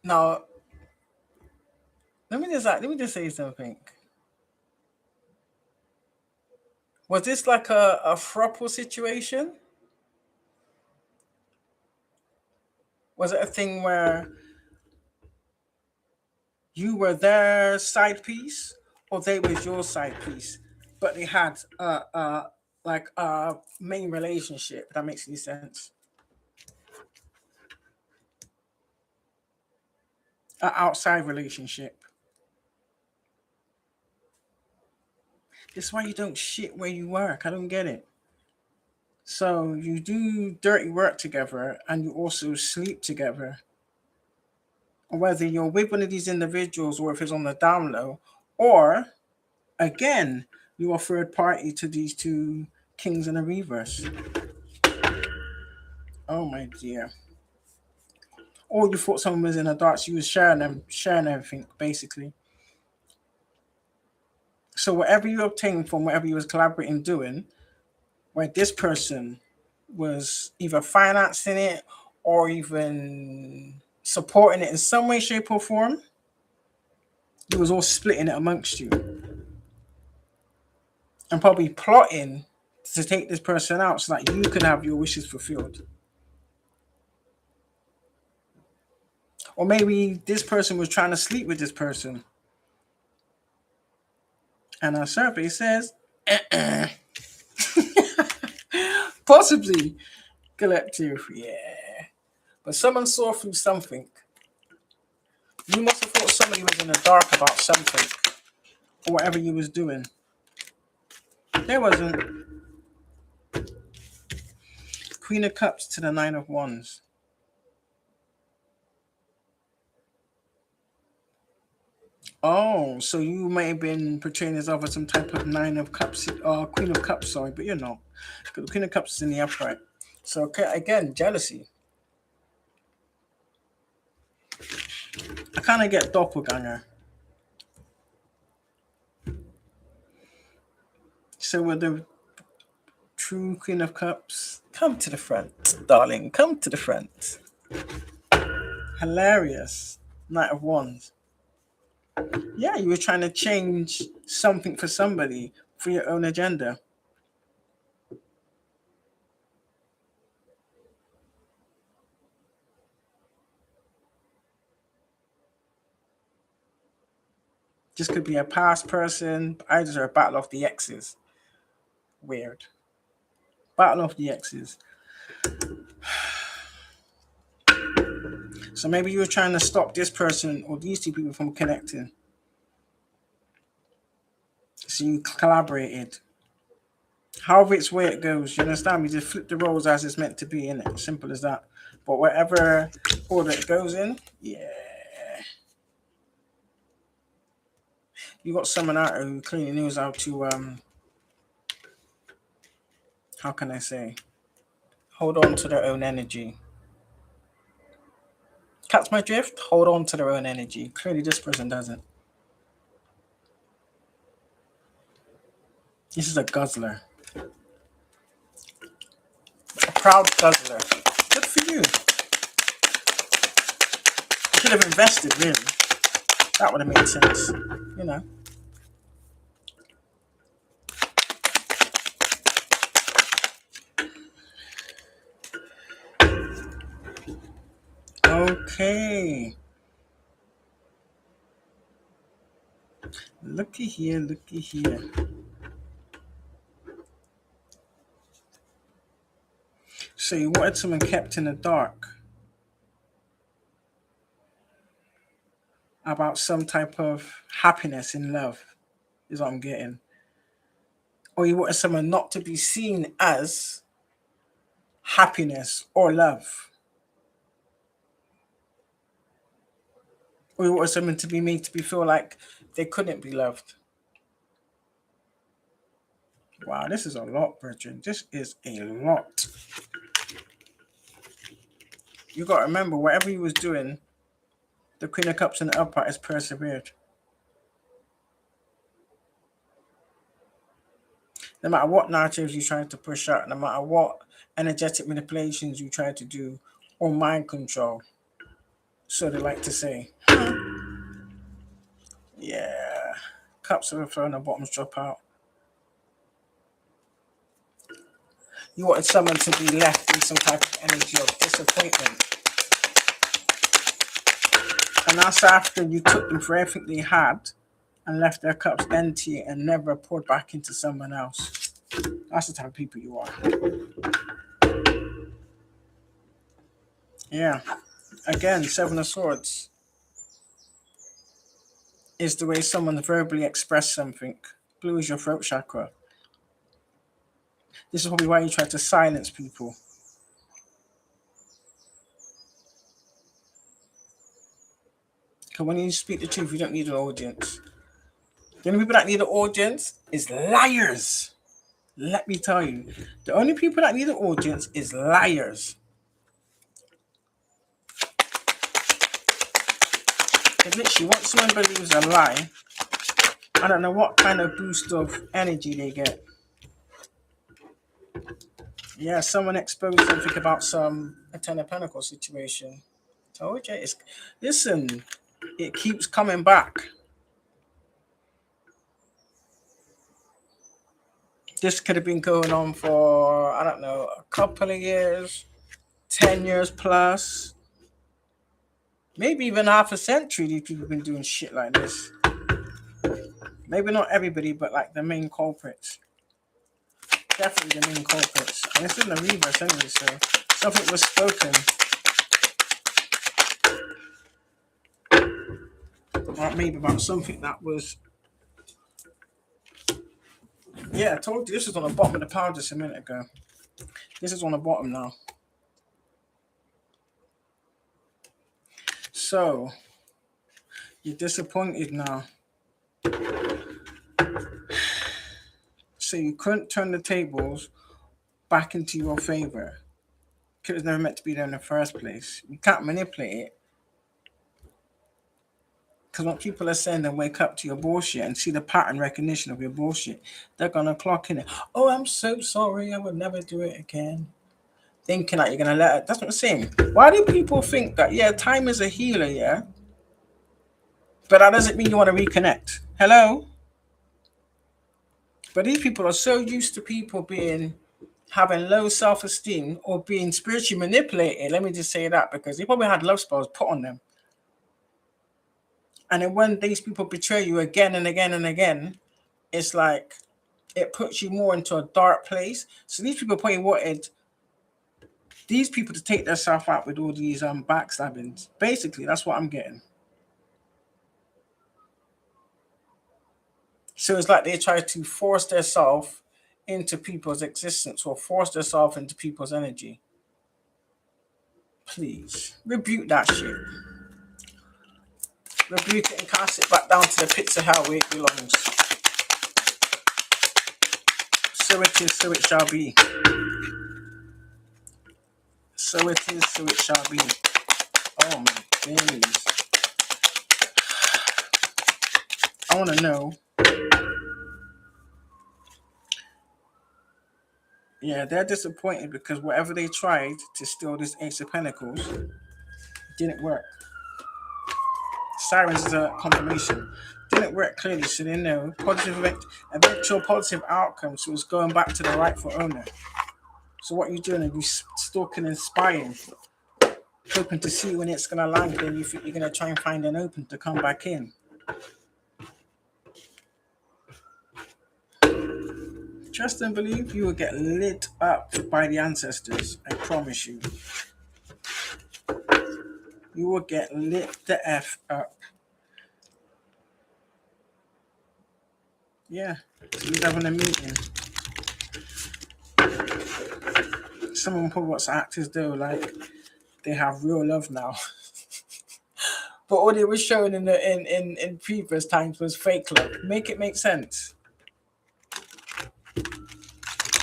[SPEAKER 1] Now, let me just say something. Was this like a throuple situation? Was it a thing where you were their side piece, or they was your side piece, but they had like a main relationship? If that makes any sense. An outside relationship. This is why you don't shit where you work. I don't get it. So you do dirty work together and you also sleep together. Whether you're with one of these individuals or if it's on the down low, or again, you are third party to these two kings in the reverse. Oh my dear. Or you thought someone was in the dark, so you was sharing everything, basically. So whatever you obtained from whatever you was collaborating doing, where this person was either financing it or even supporting it in some way, shape, or form, you was all splitting it amongst you. And probably plotting to take this person out so that you can have your wishes fulfilled. Or maybe this person was trying to sleep with this person. And our survey says, possibly collective, yeah. But someone saw through something. You must have thought somebody was in the dark about something, or whatever you was doing. There wasn't. Queen of Cups to the Nine of Wands. Oh, so you may have been portraying yourself as some type of Nine of Cups, Queen of Cups, sorry, but you're not. Because the Queen of Cups is in the upright. So, okay, again, jealousy. I kind of get doppelganger. So with the true Queen of Cups, come to the front, darling, come to the front. Hilarious. Knight of Wands. Yeah, you were trying to change something for somebody for your own agenda. This could be a past person, either a battle of the exes. Weird. Battle of the exes. So maybe you were trying to stop this person or these two people from connecting. So you collaborated. However it's where it goes, you understand? We just flip the roles as it's meant to be, in it. Simple as that. But whatever order it goes in, yeah. You got someone out who clearly knows how to how can I say, hold on to their own energy. Catch my drift? Hold on to their own energy. Clearly this person doesn't. This is a guzzler. A proud guzzler. Good for you. You should have invested, really. That would have made sense, you know. Okay. Looky here, looky here. So you wanted someone kept in the dark about some type of happiness in love, is what I'm getting. Or you wanted someone not to be seen as happiness or love. Or you wanted someone to be made to be feel like they couldn't be loved. Wow, this is a lot, Bridget. This is a lot. You got to remember, whatever he was doing, the Queen of Cups and the Upright has persevered. No matter what narratives you try to push out, no matter what energetic manipulations you try to do, or mind control, so they like to say. Yeah, cups overflow and bottoms drop out. You wanted someone to be left in some type of energy of disappointment. And that's after you took them for everything they had and left their cups empty and never poured back into someone else. That's the type of people you are. Yeah. Again, Seven of Swords is the way someone verbally expressed something. Blue is your throat chakra. This is probably why you try to silence people. Because when you speak the truth, you don't need an audience. The only people that need an audience is liars. Let me tell you. The only people that need an audience is liars. Because literally, once someone believes a lie, I don't know what kind of boost of energy they get. Yeah, someone exposed something about a Ten of Pentacles situation. Told you, listen, it keeps coming back. This could have been going on for, I don't know, a couple of years, 10 years plus, maybe even half a century. These people have been doing shit like this. Maybe not everybody, but like the main culprits. Definitely the main culprits. And it's in the reverse anyway, so something was spoken. Or maybe about something that was. Yeah, I told you this was on the bottom of the pile just a minute ago. This is on the bottom now. So, you're disappointed now. So you couldn't turn the tables back into your favor. Because it was never meant to be there in the first place. You can't manipulate it. Because when people are saying they wake up to your bullshit and see the pattern recognition of your bullshit, they're going to clock in it. Oh, I'm so sorry. I would never do it again. Thinking that you're going to let it. That's what I'm saying. Why do people think that, yeah, time is a healer, yeah? But that doesn't mean you want to reconnect. Hello? But these people are so used to people having low self-esteem or being spiritually manipulated. Let me just say that because they probably had love spells put on them. And then when these people betray you again and again and again, it's like it puts you more into a dark place. So these people probably wanted these people to take themselves out with all these backstabbings. Basically, that's what I'm getting. So it's like they try to force themselves into people's existence or force themselves into people's energy. Please rebuke that shit. Rebuke it and cast it back down to the pits of hell where it belongs. So it is, so it shall be. So it is, so it shall be. Oh my days. I want to know. Yeah, they're disappointed because whatever they tried to steal this Ace of Pentacles didn't work. Sirens is a confirmation. Didn't work clearly, so they know eventual positive outcome. So it's going back to the rightful owner. So what you're doing is you stalking and spying. hoping to see when it's gonna land, then you think you're gonna try and find an open to come back in. Trust and believe you will get lit up by the ancestors. I promise you. You will get lit the F up. Yeah. So he's having a meeting. Someone put what's actors do, like they have real love now. But all they were showing in previous times was fake love. Make it make sense.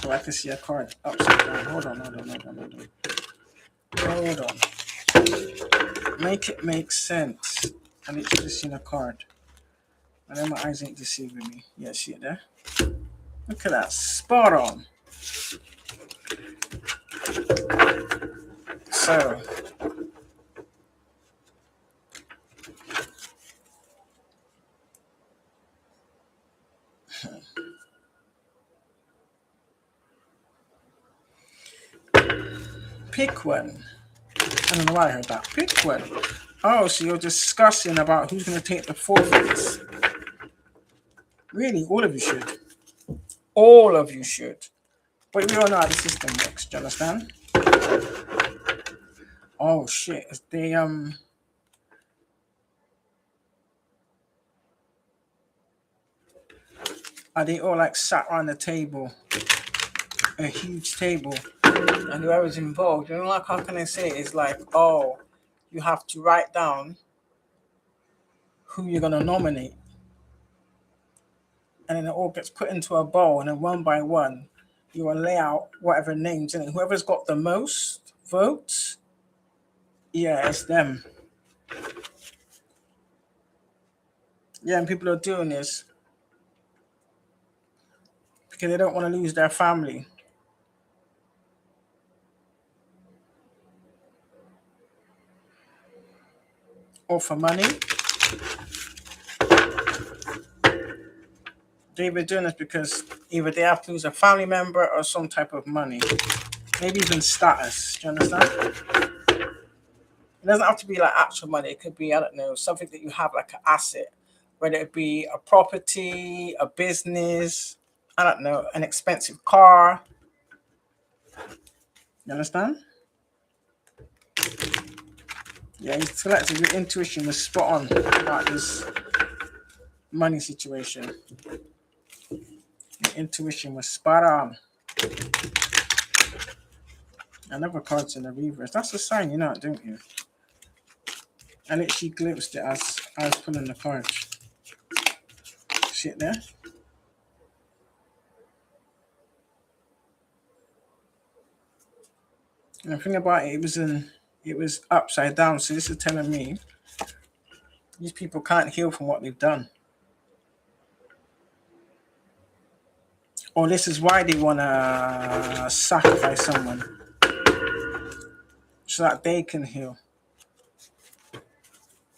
[SPEAKER 1] So I can see a card upside down. Hold on. Hold on. Make it make sense. I literally seen a card. And then my eyes ain't deceiving me. Yeah, see it there? Look at that. Spot on. So pick one. I don't know why I heard that. Pick one. Oh, so you're discussing about who's going to take the forfeits. Really, all of you should. All of you should. But we all know how the system works. Do you understand? Oh shit! They are they all like sat around the table, a huge table, and whoever's involved, you know, like how can I say it? It's like, oh, you have to write down who you're gonna nominate, and then it all gets put into a bowl, and then one by one, you will lay out whatever names in it. Whoever's got the most votes, yeah, it's them. Yeah, and people are doing this because they don't want to lose their family. Or for money. They've been doing this because either they have to lose a family member or some type of money. Maybe even status. Do you understand? It doesn't have to be like actual money. It could be, I don't know, something that you have like an asset, whether it be a property, a business, I don't know, an expensive car. You understand? Yeah, you selected your intuition was spot on about this money situation. Your intuition was spot on. Another card's in the reverse. That's a sign, you know it, don't you? I literally glimpsed it as I was pulling the cards. See it there? And the thing about it, it was upside down. So this is telling me these people can't heal from what they've done. Or this is why they want to sacrifice someone so that they can heal.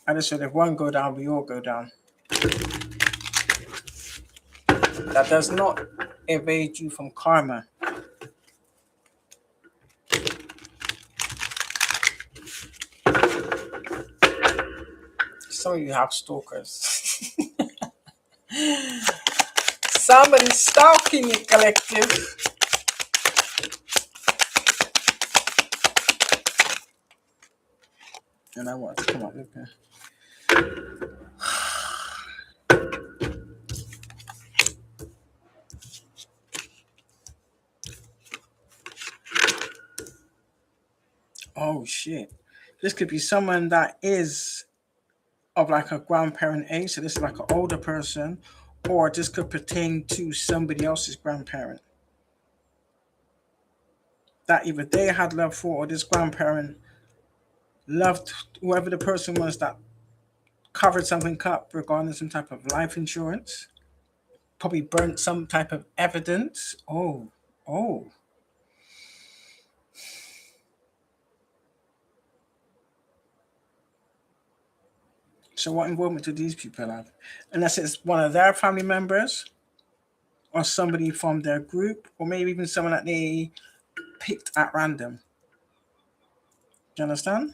[SPEAKER 1] I just said if one go down, we all go down. That does not evade you from karma. Some of you have stalkers. Somebody's stalking you, collective. And I want to come up with it. Oh shit. This could be someone that is of like a grandparent age. So this is like an older person, or this could pertain to somebody else's grandparent. That either they had love for or this grandparent loved whoever the person was that covered something up regarding some type of life insurance. Probably burnt some type of evidence. Oh. So what involvement do these people have? Unless it's one of their family members or somebody from their group, or maybe even someone that they picked at random. Do you understand?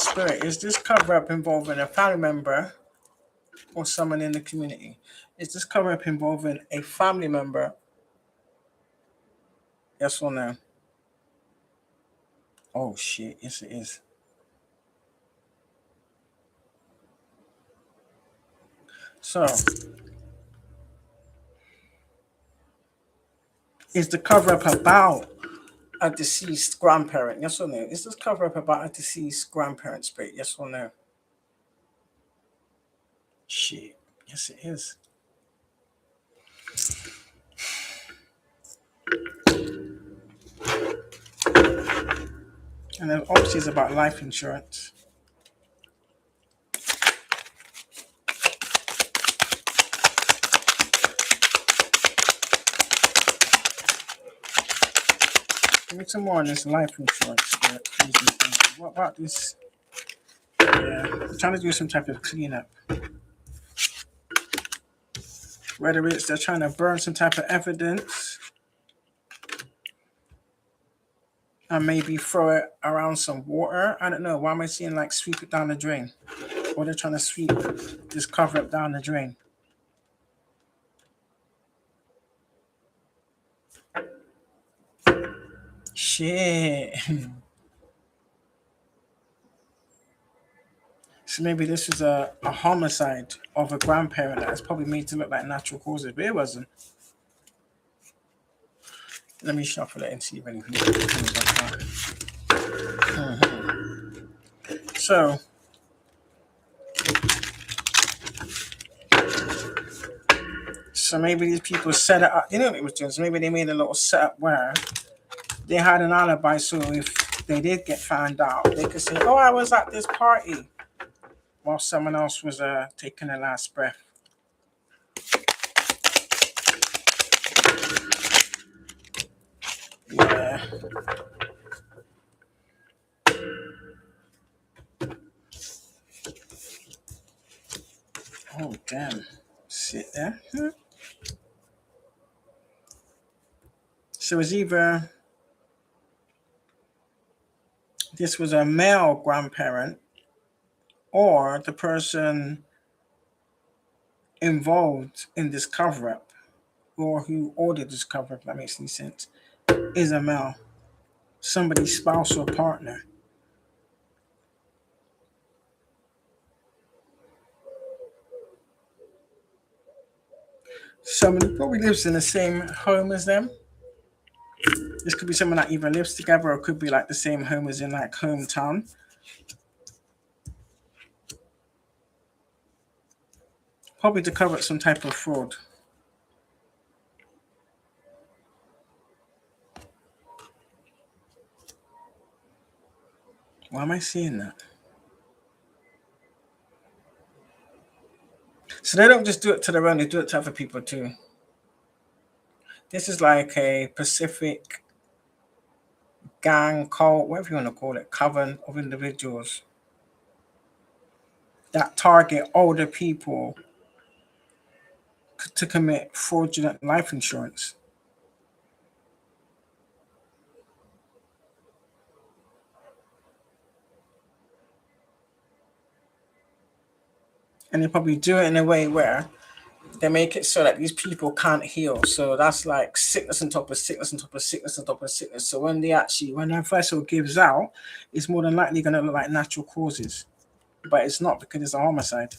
[SPEAKER 1] Spirit, is this cover up involving a family member or someone in the community? Is this cover up involving a family member? Yes or no? Oh shit, yes it is. So, is the cover up about a deceased grandparent? Yes or no? Is this cover up about a deceased grandparent spirit? Yes or no? Shit, yes it is. And then obviously it's about life insurance. Give me some more on this life insurance spirit. What about this? Yeah, I'm trying to do some type of cleanup. Whether it's they're trying to burn some type of evidence and maybe throw it around some water. I don't know. Why am I seeing like sweep it down the drain? Or they're trying to sweep this cover up down the drain. Shit. So maybe this was a homicide of a grandparent that's probably made to look like natural causes, but it wasn't. Let me shuffle it and see if anything comes up. So, so maybe these people set it up. You know what it was doing? So maybe they made a little setup where they had an alibi. So if they did get found out, they could say, "Oh, I was at this party," while someone else was taking their last breath. Yeah. Oh damn. Sit there. So it's either this was a male grandparent or the person involved in this cover up or who ordered this cover up, if that makes any sense, is a male. Somebody's spouse or partner. Somebody probably lives in the same home as them. This could be someone that either lives together or it could be like the same home as in like hometown. Probably to cover up some type of fraud. Why am I seeing that? So they don't just do it to their own, they do it to other people too. This is like a Pacific gang, cult, whatever you want to call it, coven of individuals that target older people to commit fraudulent life insurance. And they probably do it in a way where they make it so that these people can't heal. So that's like sickness on top of sickness on top of sickness on top of sickness. So when that vessel gives out, it's more than likely going to look like natural causes. But it's not because it's a homicide.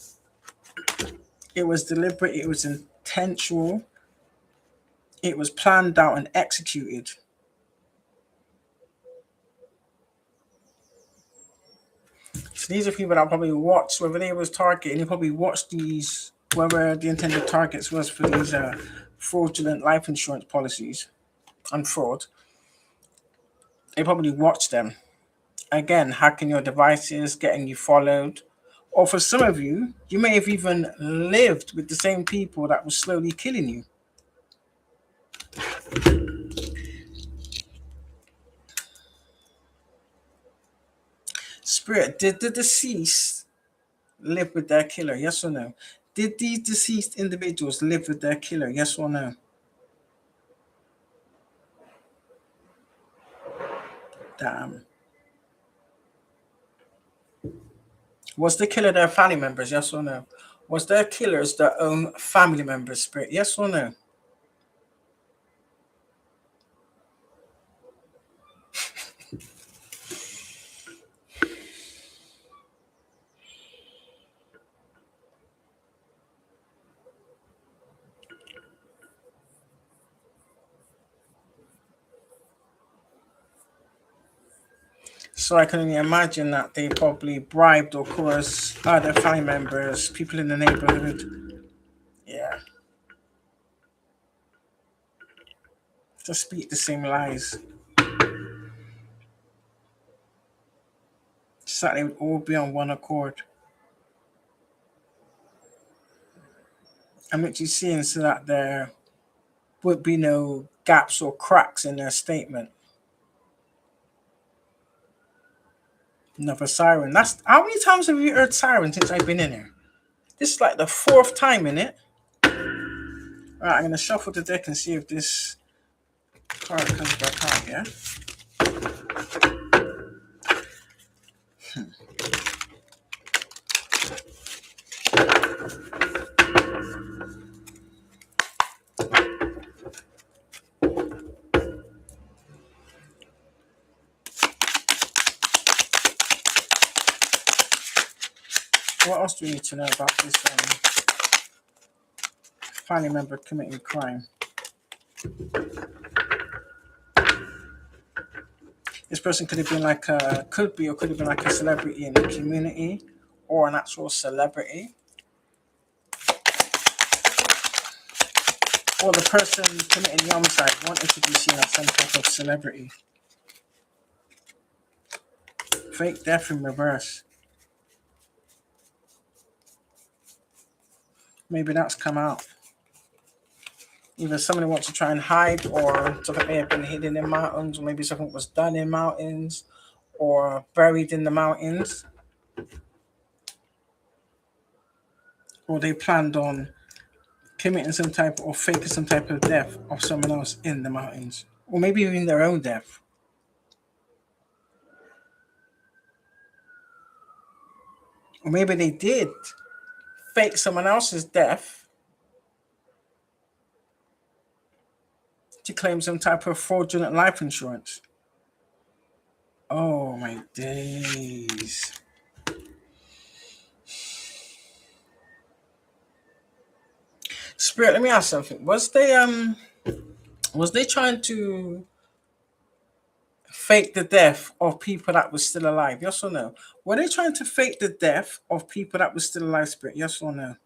[SPEAKER 1] It was deliberate, it was intentional, it was planned out and executed. So these are people that probably watched, whether they was targeting, they probably watched these, whether the intended targets was for these fraudulent life insurance policies and fraud. They probably watched them. Again, hacking your devices, getting you followed. Or for some of you, you may have even lived with the same people that were slowly killing you. Spirit, did the deceased live with their killer? Yes or no? Did these deceased individuals live with their killer? Yes or no? Damn. Was the killer their family members? Yes or no? Was their killers their own family members, spirit? Yes or no? So I can only imagine that they probably bribed or coerced other family members, people in the neighborhood. Yeah, to speak the same lies. So that they would all be on one accord. I'm actually seeing so that there would be no gaps or cracks in their statement. Another siren. That's how many times have you heard siren since I've been in here? This is like the fourth time in it. Alright, I'm gonna shuffle the deck and see if this card comes back out, yeah? What else do we need to know about this family member committing crime? This person could have been like a could be or could have been like a celebrity in the community or an actual celebrity. Or the person committing the homicide wanted to be seen as some type of celebrity. Fake death in reverse. Maybe that's come out. Either somebody wants to try and hide, or something may have been hidden in mountains, or maybe something was done in mountains, or buried in the mountains. Or they planned on committing some type or faking some type of death of someone else in the mountains. Or maybe even their own death. Or maybe they did fake someone else's death to claim some type of fraudulent life insurance. Oh my days. Spirit, let me ask something. Was they trying to fake the death of people that were still alive? Yes or no? Were they trying to fake the death of people that were still alive, Spirit? Yes or no?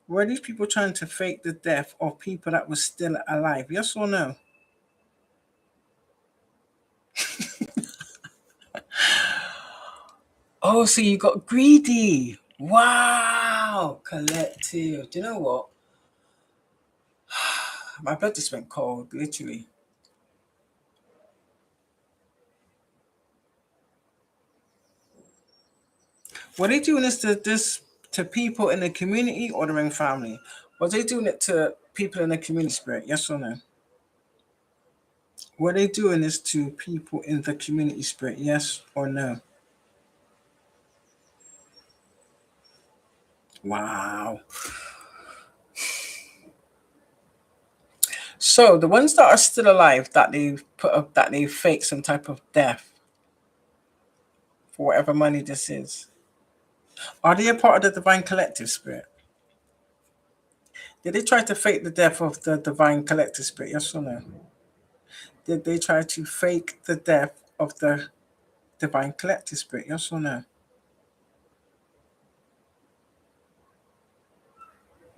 [SPEAKER 1] Were these people trying to fake the death of people that were still alive? Yes or no? Oh, so you got greedy. Wow. Collective. Do you know what? My blood just went cold, literally. Were they doing this to people in the community or their own family? Was they doing it to people in the community, Spirit? Yes or no? Were they doing this to people in the community, Spirit? Yes or no? Wow. So the ones that are still alive, that they put up, that they fake some type of death for whatever money this is, are they a part of the divine collective, Spirit? Did they try to fake the death of the divine collective, Spirit? Yes or no? Did they try to fake the death of the divine collective, Spirit? Yes or no?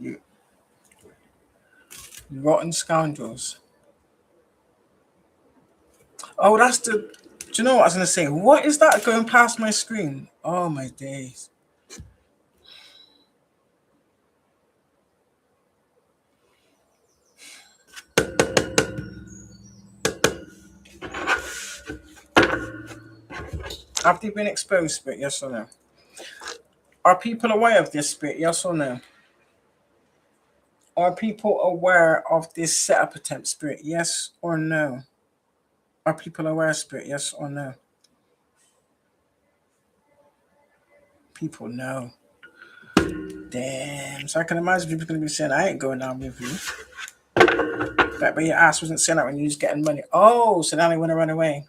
[SPEAKER 1] You rotten scoundrels. Oh, that's the. Do you know what I was going to say? What is that going past my screen? Oh my days. Have they been exposed, Spirit? Yes or no? Are people aware of this, Spirit? Yes or no? Are people aware of this setup attempt, Spirit? Yes or no? Are people aware, Spirit? Yes or no? People know. Damn. So I can imagine people going to be saying, I ain't going down with you. But your ass wasn't saying that when you was getting money. Oh, so now they want to run away.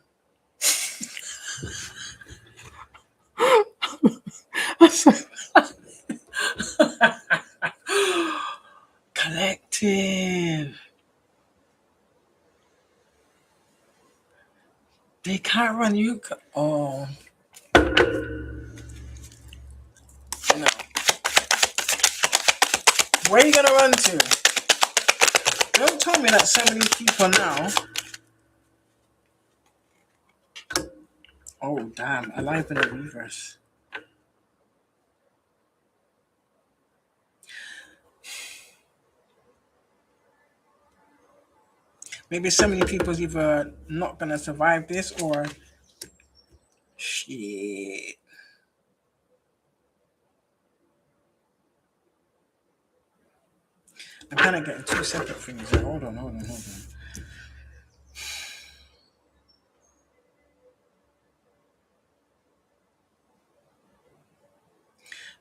[SPEAKER 1] Collective. They can't run you. Oh. No. Where are you going to run to? Don't tell me that so many people now. Oh, damn. Alive in the reverse. Maybe so many people's either not going to survive this or shit. I'm kind of getting two separate things here. Hold on.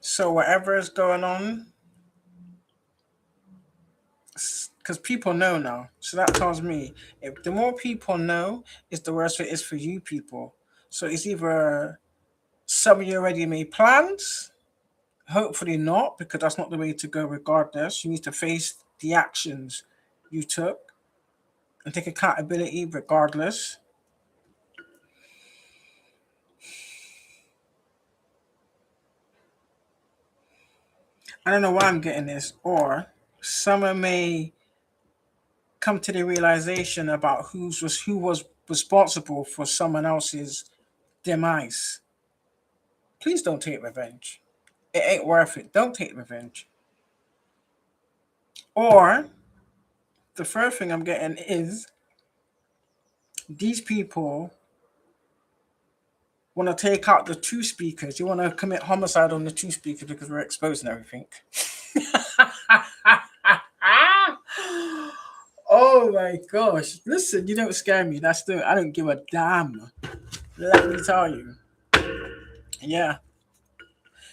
[SPEAKER 1] So whatever is going on, because people know now. So that tells me if the more people know, it's the worse it is for you people. So it's either some of you already made plans, hopefully not, because that's not the way to go regardless. You need to face the actions you took and take accountability regardless. I don't know why I'm getting this, or someone may come to the realization about who was responsible for someone else's demise. Please don't take revenge. It ain't worth it. Don't take revenge. Or the first thing I'm getting is these people want to take out the two speakers. You want to commit homicide on the two speakers because we're exposing everything. Oh my gosh. Listen, you don't scare me. I don't give a damn. Let me tell you. Yeah.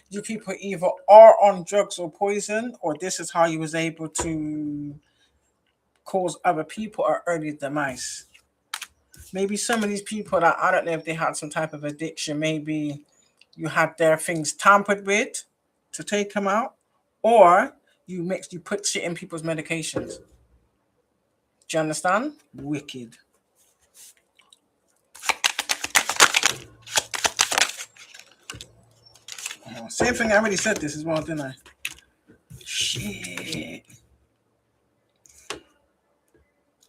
[SPEAKER 1] You people either are on drugs or poison, or this is how you was able to cause other people an early demise. Maybe some of these people that I don't know if they had some type of addiction, maybe you had their things tampered with to take them out, or you put shit in people's medications. Do you understand? Wicked. Oh, same thing. I already said this as well, didn't I? Shit.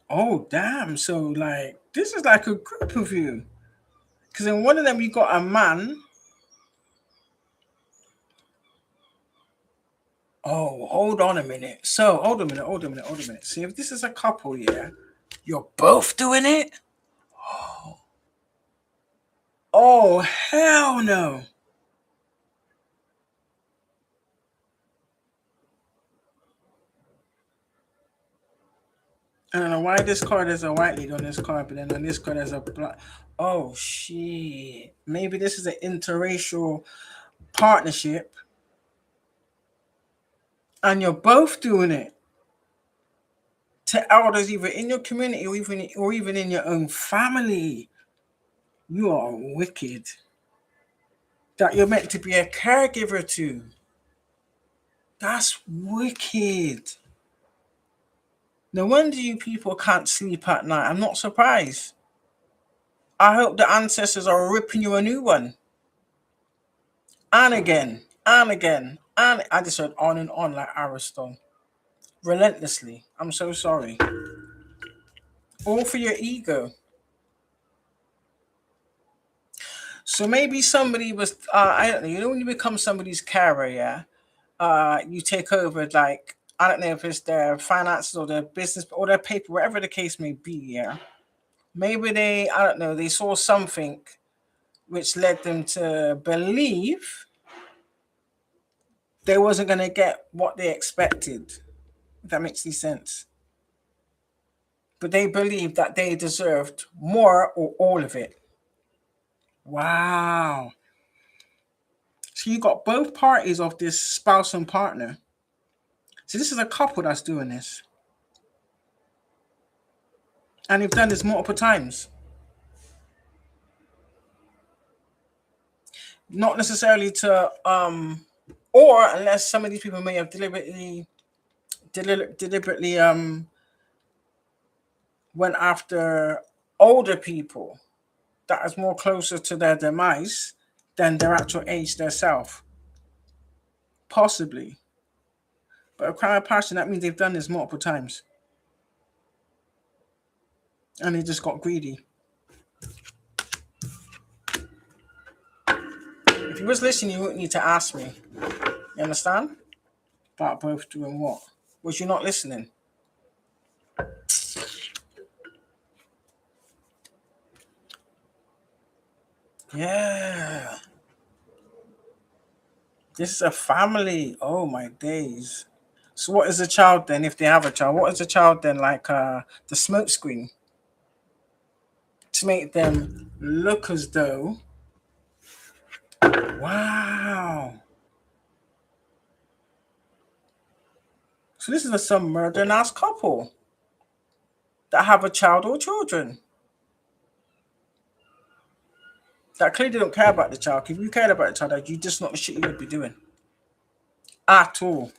[SPEAKER 1] Oh damn! So like this is like a group of you, because in one of them you got a man. Oh, hold on a minute. So hold a minute. See, if this is a couple, yeah, you're both doing it. Oh hell no! I don't know why this card is a white lead on this card, but then on this card there's a black. Oh shit! Maybe this is an interracial partnership, and you're both doing it to elders either in your community or even in your own family. You are wicked. That you're meant to be a caregiver to. That's wicked. No wonder you people can't sleep at night. I'm not surprised. I hope the ancestors are ripping you a new one. And again, and again, and I just went on and on like Aristotle. Relentlessly. I'm so sorry. All for your ego. So maybe somebody was, I don't know, you know, when you become somebody's carer, yeah, you take over, like, I don't know if it's their finances or their business or their paper, whatever the case may be, yeah. Maybe I don't know, they saw something which led them to believe they wasn't going to get what they expected, if that makes any sense. But they believed that they deserved more or all of it. Wow. So you got both parties of this spouse and partner. So this is a couple that's doing this. And they've done this multiple times. Not necessarily to or unless some of these people may have deliberately went after older people that is more closer to their demise than their actual age themselves. Possibly. But a crime of passion, that means they've done this multiple times. And they just got greedy. If you was listening, you wouldn't need to ask me. You understand? About both doing what? Was you not listening? Yeah. This is a family. Oh my days. So what is a child then if they have a child? What is a child then like the smoke screen? To make them look as though wow. So this is some murdering ass couple that have a child or children. That clearly don't care about the child. If you cared about the child, you just not the shit you would be doing. At all.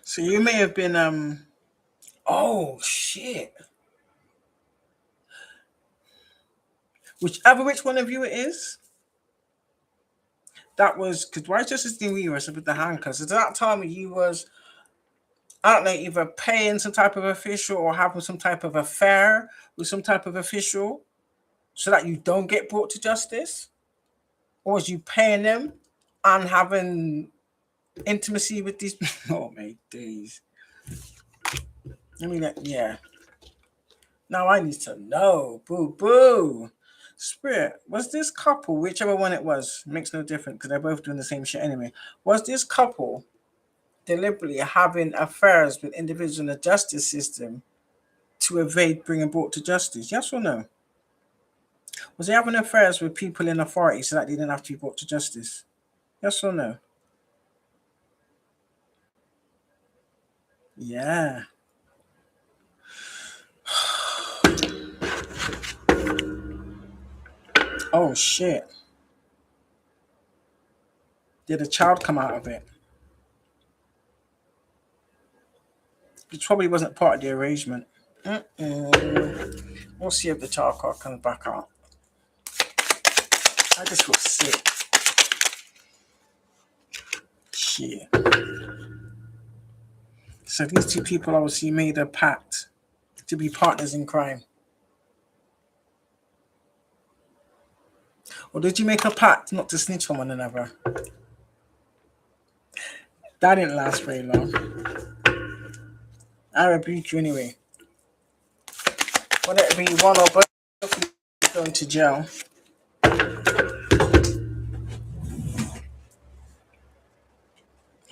[SPEAKER 1] So you may have been oh shit. Which one of you it is, that was because righteousness in we was with the handcuffs. At that time you was, I don't know, either paying some type of official or having some type of affair with some type of official so that you don't get brought to justice? Or was you paying them and having intimacy with these oh my days. I mean yeah. Now I need to know. Boo boo. Spirit, was this couple, whichever one it was, makes no difference because they're both doing the same shit anyway. Was this couple deliberately having affairs with individuals in the justice system to evade being brought to justice? Yes or no? Was he having affairs with people in authority so that they didn't have to be brought to justice? Yes or no? Yeah. Oh shit. Did a child come out of it? It probably wasn't part of the arrangement. We'll see if the child card comes back out. I just feel sick. Shit. So these two people obviously made a pact to be partners in crime. Or did you make a pact not to snitch on one another? That didn't last very long. I rebuke you anyway. Whether it be one or both of you going to jail.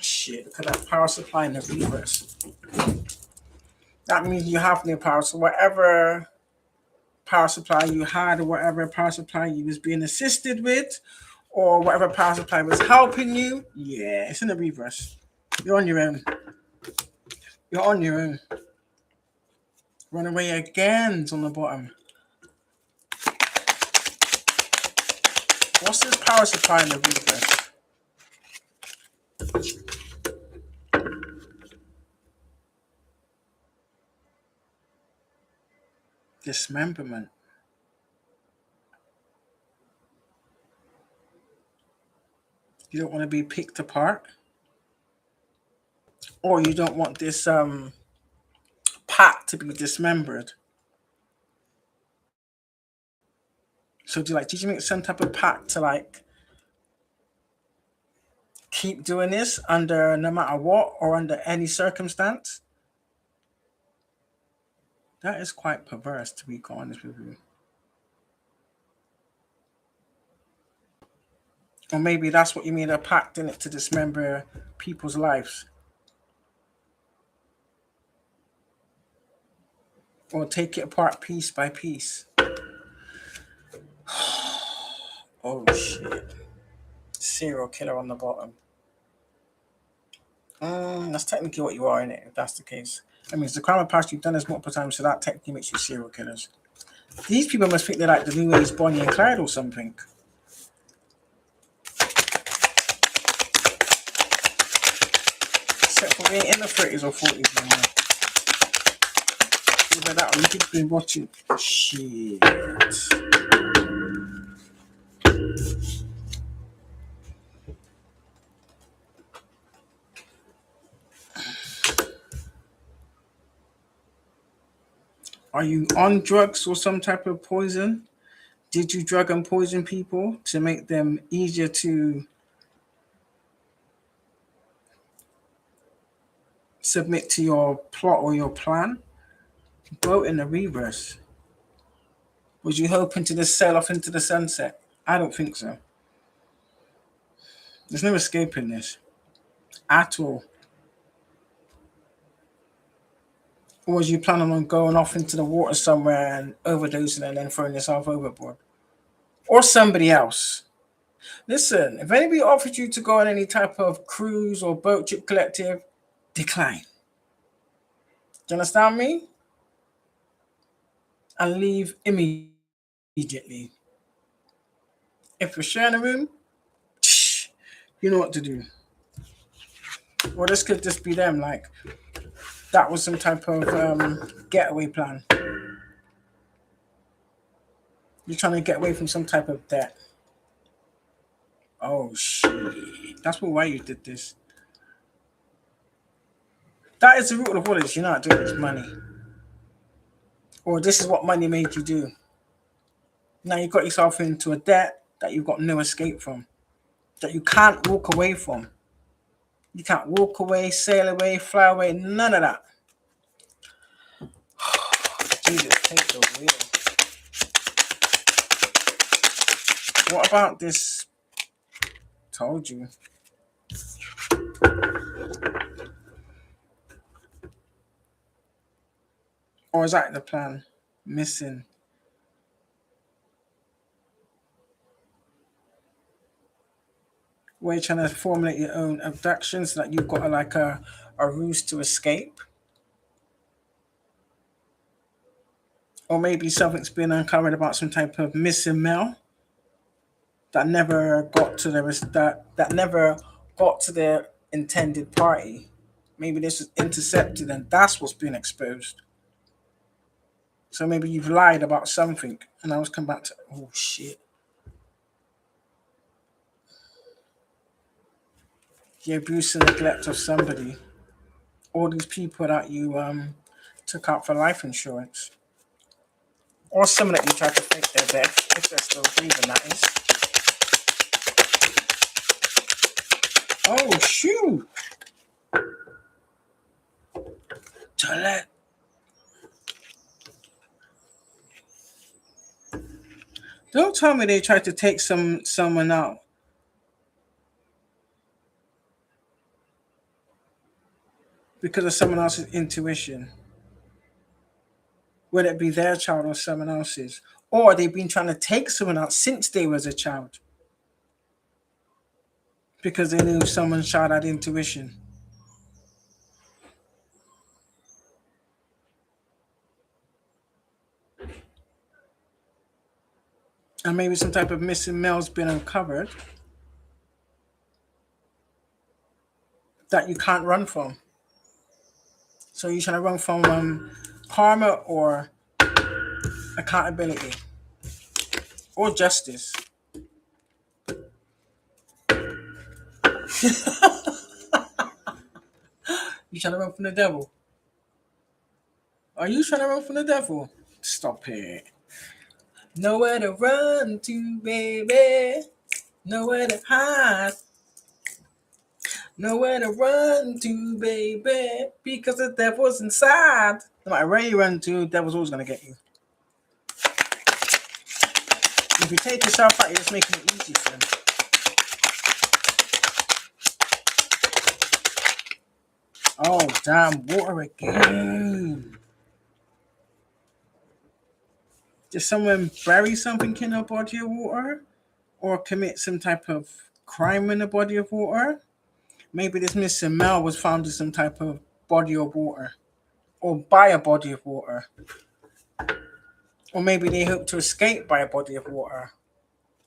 [SPEAKER 1] Shit, look at that power supply in the reverse. That means you have no power. So whatever power supply you had or whatever power supply you was being assisted with or whatever power supply was helping you, yeah, it's in the reverse. You're on your own. You're on your own. Run away again on the bottom. What's this power supply in the reverse? Dismemberment. You don't want to be picked apart, or you don't want this pack to be dismembered. So did you make some type of pact to like keep doing this under no matter what or under any circumstance? That is quite perverse, to be honest with you. Or maybe that's what you mean, a pact in it to dismember people's lives. Or take it apart piece by piece. Oh shit. Serial killer on the bottom. That's technically what you are, in it, if that's the case. I mean, it's the crime of past, you've done this multiple times, so that technically makes you serial killers. These people must think they're like the new age Bonnie and Clyde or something. Except for we ain't in the 30s or 40s anymore. About that one, you've been watching. Shit. Are you on drugs or some type of poison? Did you drug and poison people to make them easier to submit to your plot or your plan? Boat in the reverse. Was you hoping to just sail off into the sunset? I don't think so. There's no escaping this at all. Or was you planning on going off into the water somewhere and overdosing and then throwing yourself overboard? Or somebody else? Listen, if anybody offered you to go on any type of cruise or boat trip collective, decline. Do you understand me? And leave immediately. If you're sharing a room, you know what to do. Or this could just be them, like that was some type of getaway plan. You're trying to get away from some type of debt. Oh shit. That's why you did this. That is the root of what it is. You're not doing this money. Or this is what money made you do. Now you got yourself into a debt that you've got no escape from. That you can't walk away from. You can't walk away, sail away, fly away, none of that. Jesus, take the wheel. What about this? Told you. Or is that the plan? Missing. Where you're trying to formulate your own abductions, so that you've got like a ruse to escape. Or maybe something's been uncovered about some type of missing mail that never got to that never got to their intended party. Maybe this was intercepted and that's what's been exposed. So maybe you've lied about something, and I was come back to, oh shit. The abuse and neglect of somebody. All these people that you took out for life insurance. Or someone that you tried to fake their death, if they're still breathing, that is. Oh shoot! Toilet. Don't tell me they tried to take someone out. Because of someone else's intuition. Whether it be their child or someone else's. Or they've been trying to take someone out since they was a child. Because they knew someone's child had intuition. And maybe some type of missing mail's been uncovered that you can't run from. So you're trying to run from karma or accountability or justice. You trying to run from the devil? Are you trying to run from the devil? Stop it. Nowhere to run to, baby. Nowhere to hide. Nowhere to run to, baby. Because the devil's inside. No matter where you run to, the devil's always going to get you. If you take yourself out, you're just making it easy for them. Oh, damn, water again. Did someone bury something in a body of water? Or commit some type of crime in a body of water? Maybe this missing Mel was found in some type of body of water. Or by a body of water. Or maybe they hope to escape by a body of water.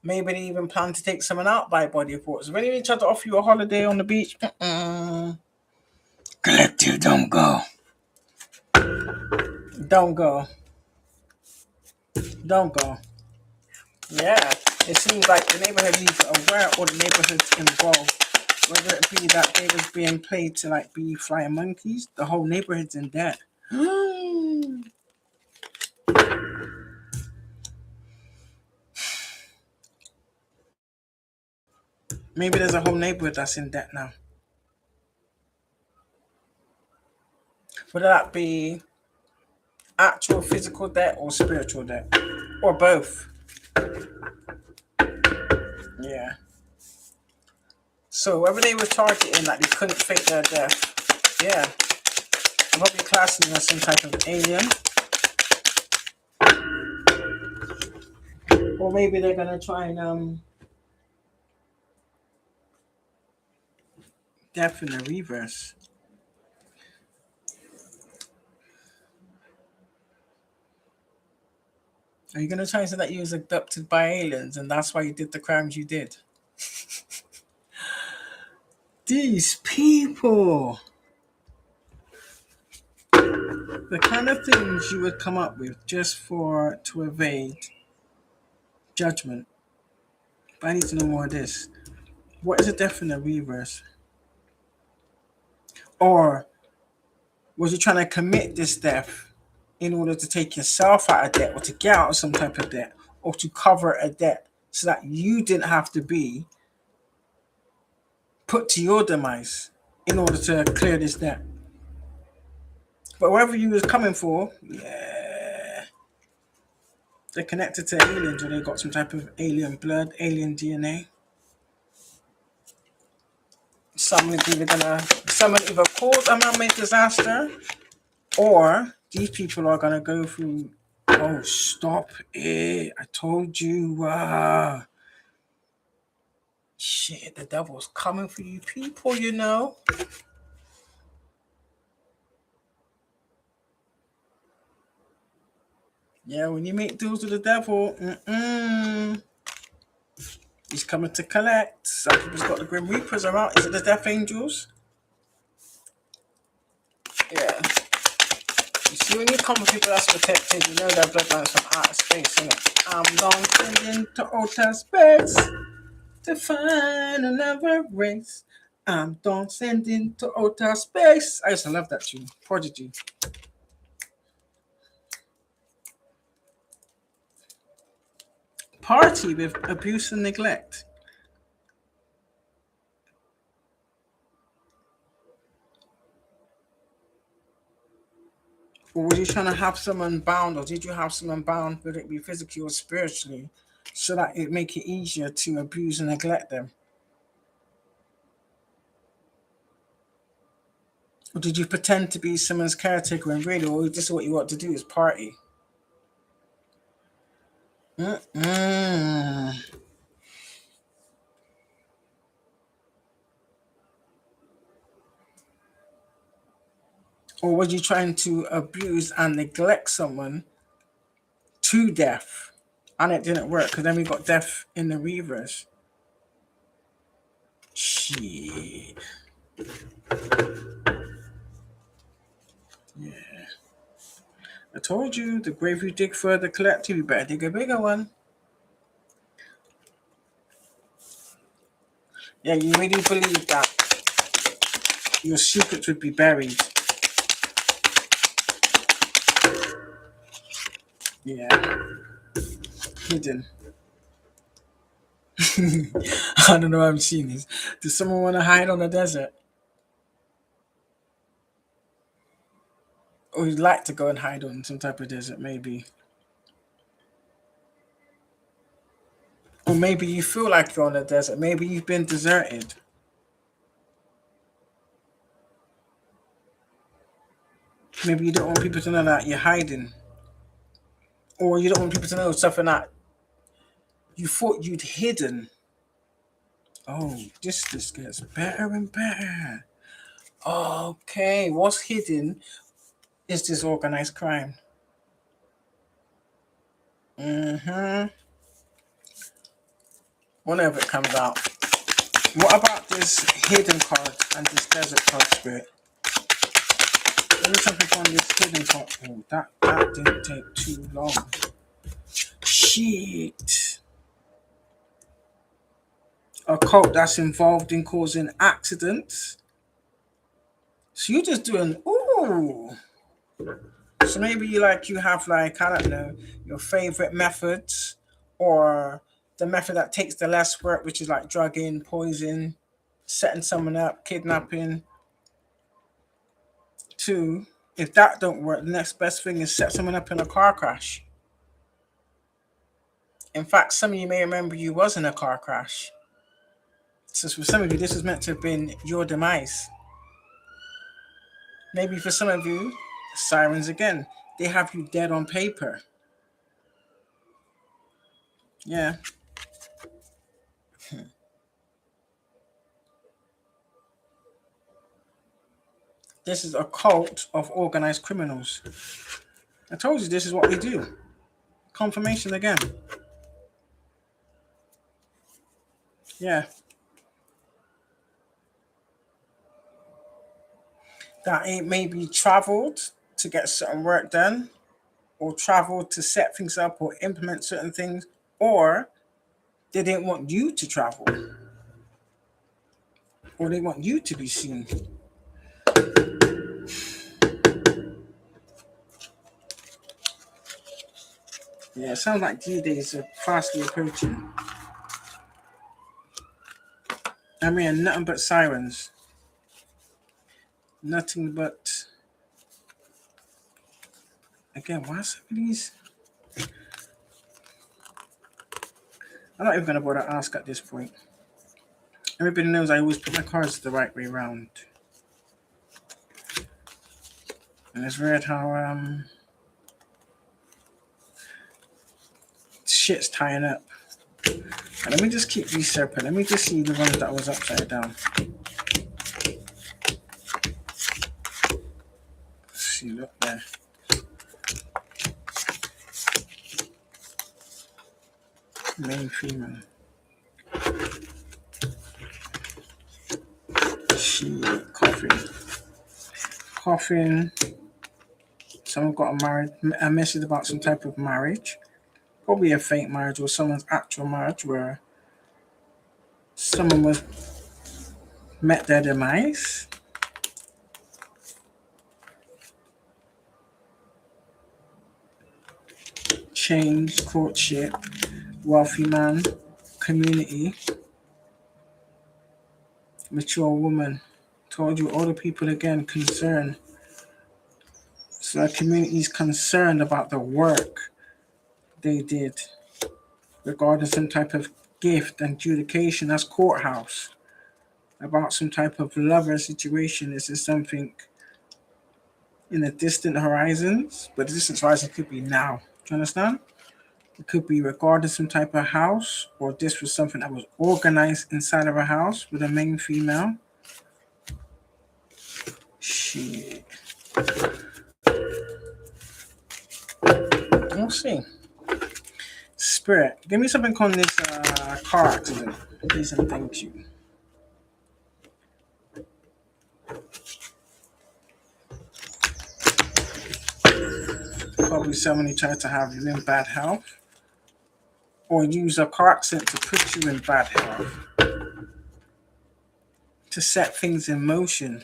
[SPEAKER 1] Maybe they even plan to take someone out by a body of water. So when they try to offer you a holiday on the beach, collective, don't go. Don't go. Don't go. Yeah, it seems like the neighborhood needs aware or the neighborhood's involved. Whether it be that they was being played to like be flying monkeys, the whole neighborhood's in debt. Maybe there's a whole neighborhood that's in debt now. Whether that be actual physical debt or spiritual debt, or both. Yeah. So whether they were targeting like they couldn't fake their death, yeah, I'm probably classing them as some type of alien, or maybe they're gonna try and death in the reverse. Are you gonna try and say that you was abducted by aliens and that's why you did the crimes you did? These people, the kind of things you would come up with just for to evade judgment. But I need to know more of this. What is a death in the reverse? Or was you trying to commit this death in order to take yourself out of debt or to get out of some type of debt or to cover a debt so that you didn't have to be put to your demise in order to clear this debt? But wherever you was coming for, yeah, they're connected to aliens or they got some type of alien blood, alien DNA. Someone either cause a man-made disaster or these people are gonna go through. Oh, stop it! I told you. Shit, the devil's coming for you people, you know. Yeah, when you make deals with the devil, he's coming to collect. Some people's got the Grim Reapers around. Is it the Death Angels? Yeah. You see, when you come with people that's protected, you know their bloodline's from outer space, innit? I'm going into outer space to find another race. I'm don't send into outer space. I used to love that tune. Prodigy. Party with abuse and neglect. Or were you trying to have someone bound, or did you have someone bound, whether it be physically or spiritually, so that it make it easier to abuse and neglect them? Or did you pretend to be someone's caretaker and really all this is what you want to do is party? Mm-mm. Or were you trying to abuse and neglect someone to death? And it didn't work because then we got death in the reverse. Shit. Yeah. I told you, the grave you dig for the collective, you better dig a bigger one. Yeah, you really believe that your secrets would be buried. Yeah, hidden. I don't know what I'm seeing this. Does someone want to hide on the desert? Or you'd like to go and hide on some type of desert, maybe. Or maybe you feel like you're on a desert. Maybe you've been deserted. Maybe you don't want people to know that you're hiding, or you don't want people to know something that you thought you'd hidden. Oh, this gets better and better. Okay, what's hidden is this organized crime. Whenever it comes out. What about this hidden card and this desert card, Spirit? Let me something on this hidden card. Oh, that didn't take too long. Shit. A cult that's involved in causing accidents. So you're just doing, ooh. So maybe you have like, I don't know, your favorite methods, or the method that takes the less work, which is like drugging, poison, setting someone up, kidnapping. Two, if that don't work, the next best thing is set someone up in a car crash. In fact, some of you may remember you was in a car crash. So for some of you, this was meant to have been your demise. Maybe for some of you, sirens again, they have you dead on paper. Yeah. This is a cult of organized criminals. I told you this is what they do. Confirmation again. Yeah. That ain't maybe traveled to get certain work done, or traveled to set things up or implement certain things, or they didn't want you to travel, or they want you to be seen. Yeah, it sounds like D-Days are fastly approaching. I mean, nothing but sirens. Nothing but... Again, why are some of these... I'm not even going to bother to ask at this point. Everybody knows I always put my cards the right way around. And it's weird how shit's tying up. And let me just keep these separate. Let me just see the ones that was upside down. See, look there. Main female. Shit, coughing. Someone got a message about some type of marriage. Probably a fake marriage or someone's actual marriage where someone met their demise. Change, courtship, wealthy man, community, mature woman. Told you all the people again concerned. So the community is concerned about the work they did regarding some type of gift and adjudication. That's courthouse. About some type of lover situation. This is something in the distant horizons, but the distant horizon could be now. Do you understand? It could be regarding some type of house, or this was something that was organized inside of a house with a main female. Shit. We'll see. Spirit, give me something on this car accident. Please and thank you. Probably somebody tried to have you in bad health, or use a car accident to put you in bad health, to set things in motion,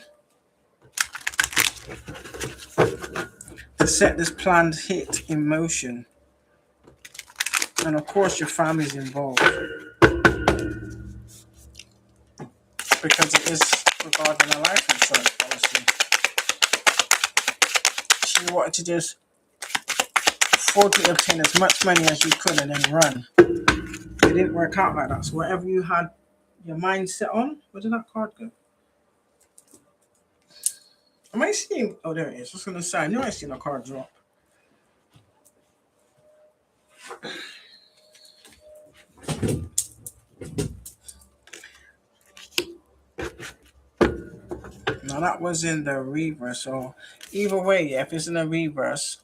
[SPEAKER 1] to set this planned hit in motion. And of course your family's involved, because it is regarding a life insurance policy. She wanted to just fraudulently obtain as much money as you could and then run. It didn't work out like that. So whatever you had your mind set on, where did that card go? Am I seeing? Oh, there it is. I was gonna say, I knew I seen a card drop. No, that was in the reverse. So either way, if it's in the reverse,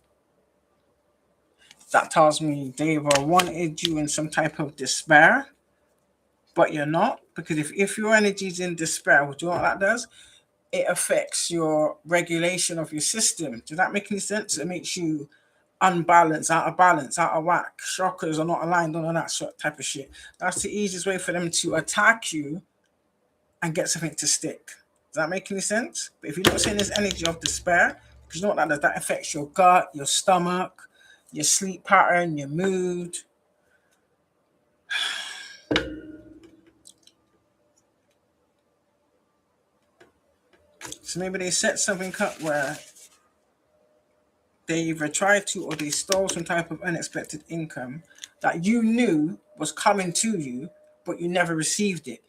[SPEAKER 1] that tells me they either wanted you in some type of despair, but you're not. Because if your energy is in despair, what do you know what that does? It affects your regulation of your system. Does that make any sense? It makes you unbalanced, out of balance, out of whack. Chakras are not aligned, all of that sort of type of shit. That's the easiest way for them to attack you and get something to stick. Does that make any sense? But if you're not seeing this energy of despair, because you know what that does, that affects your gut, your stomach, your sleep pattern, your mood. So maybe they set something up where they either tried to or they stole some type of unexpected income that you knew was coming to you, but you never received it.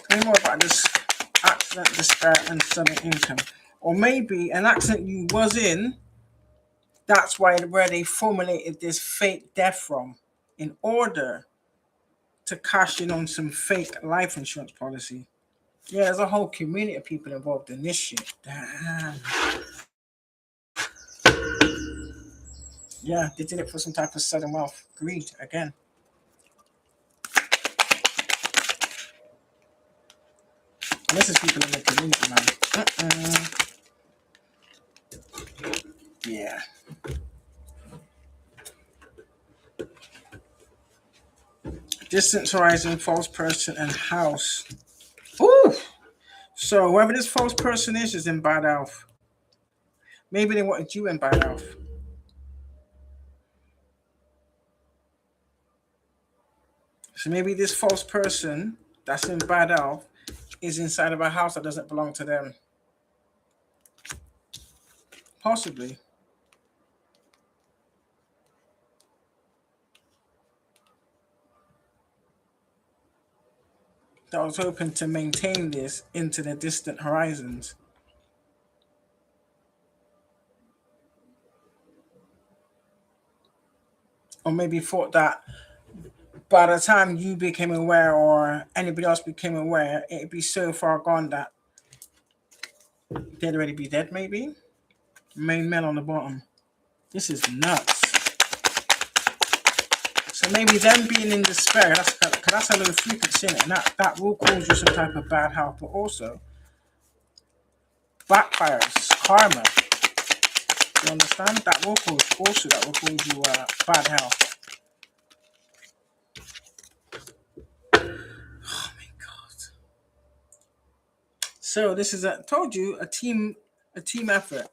[SPEAKER 1] Tell me more about this accident, despair, and sudden income. Or maybe an accident you was in, that's where they formulated this fake death from in order to cash in on some fake life insurance policy. Yeah, there's a whole community of people involved in this shit. Damn. Yeah, they did it for some type of sudden wealth. Greed again. And this is people in the community, man. Yeah. Distant horizon, false person, and house. Ooh. So whoever this false person is in bad health. Maybe they wanted you in bad health. So maybe this false person that's in bad health is inside of a house that doesn't belong to them. Possibly. That was hoping to maintain this into the distant horizons. Or maybe thought that by the time you became aware or anybody else became aware, it'd be so far gone that they'd already be dead, maybe? Main men on the bottom. This is nuts. So maybe them being in despair, that's a low frequency in it, and that will cause you some type of bad health, but also backfires, karma. You understand? That will cause you bad health. Oh my god. So this is told you a team effort.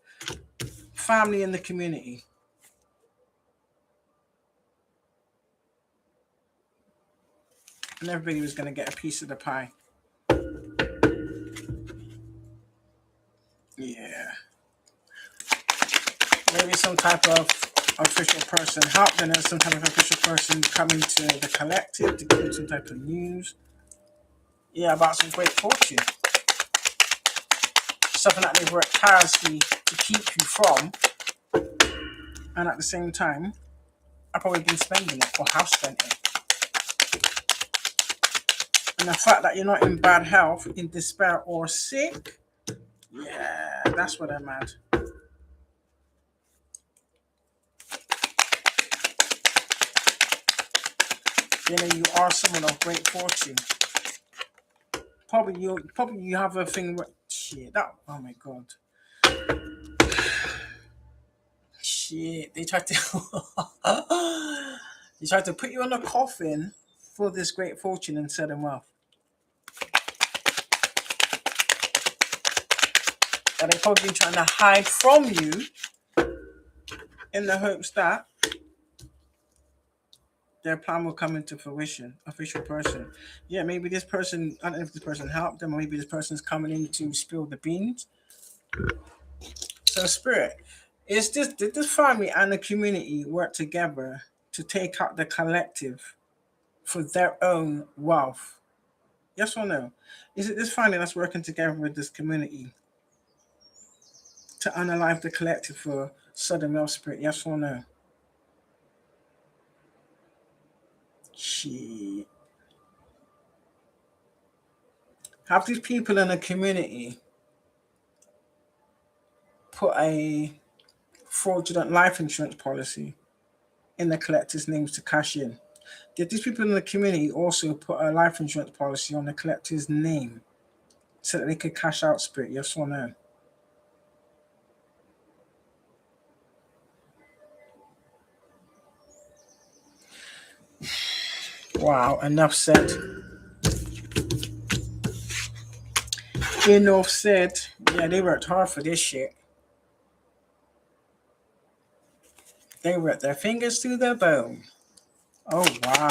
[SPEAKER 1] Family in the community. And everybody was gonna get a piece of the pie. Yeah. Maybe some type of official person helped them, and some type of official person coming to the collective to give them some type of news. Yeah, about some great fortune. Something that they've worked tirelessly to keep you from, and at the same time, I've probably been spending it or have spent it. And the fact that you're not in bad health, in despair or sick, yeah, that's what I'm at. You know, you are someone of great fortune. Probably you have a thing where shit that oh my god. Shit, they tried to they tried to put you on a coffin for this great fortune and sudden wealth. And they've probably been trying to hide from you in the hopes that their plan will come into fruition. Official person. Yeah, maybe this person, I don't know if this person helped them, or maybe this person's coming in to spill the beans. So, spirit, did this family and the community work together to take out the collective for their own wealth? Yes or no? Is it this family that's working together with this community to unalive the collective for sudden male spirit? Yes or no? Shit. Have these people in the community put a fraudulent life insurance policy in the collector's names to cash in? Did these people in the community also put a life insurance policy on the collector's name so that they could cash out spirit? Yes or no? Wow, enough said. Enough said. Yeah, they worked hard for this shit. They worked their fingers to the bone. Oh, wow.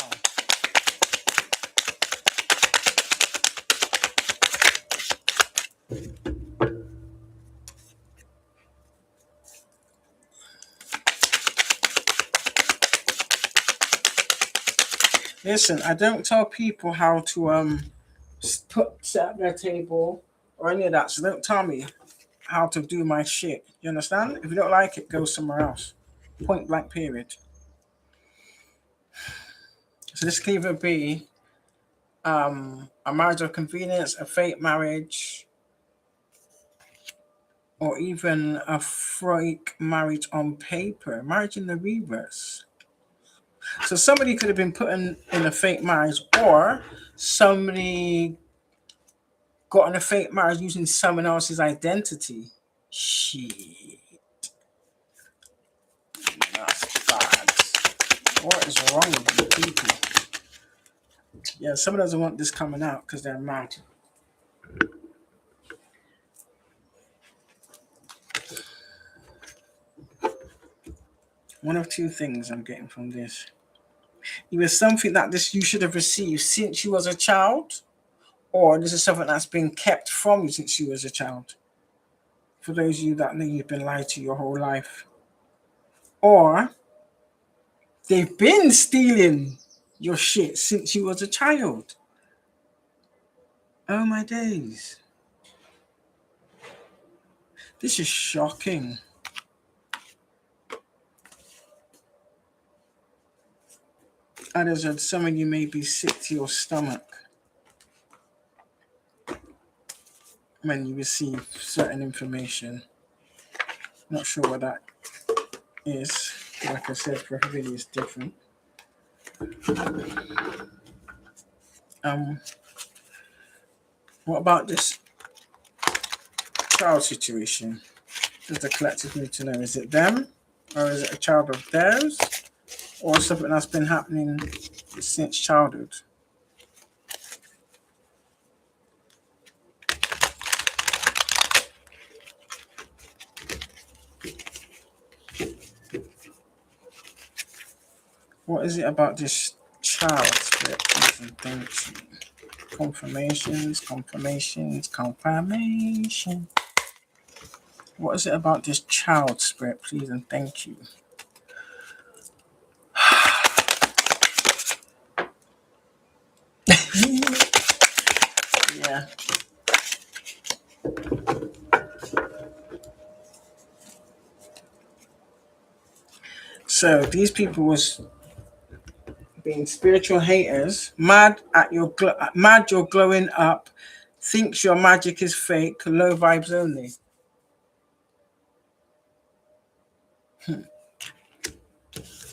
[SPEAKER 1] Listen, I don't tell people how to set up their table or any of that. So don't tell me how to do my shit. You understand? If you don't like it, go somewhere else. Point blank. Period. So this can either be a marriage of convenience, a fake marriage, or even a fake marriage on paper, marriage in the reverse. So somebody could have been put in a fake marriage, or somebody got in a fake marriage using someone else's identity. Shit. That's bad. What is wrong with you people? Yeah, someone doesn't want this coming out because they're mad. One of two things I'm getting from this. Either something that this you should have received since you was a child, or this is something that's been kept from you since you was a child. For those of you that know you've been lied to your whole life. Or they've been stealing your shit since you was a child. Oh my days. This is shocking. And as some of you may be sick to your stomach when you receive certain information. Not sure what that is. Like I said, for everybody it's different. What about this child situation? Does the collective need to know? Is it them? Or is it a child of theirs? Or something that's been happening since childhood? What is it about this child spirit? Confirmations. What is it about this child spirit, please and thank you? Yeah. So these people was being spiritual haters, mad at your mad you're glowing up, thinks your magic is fake, low vibes only.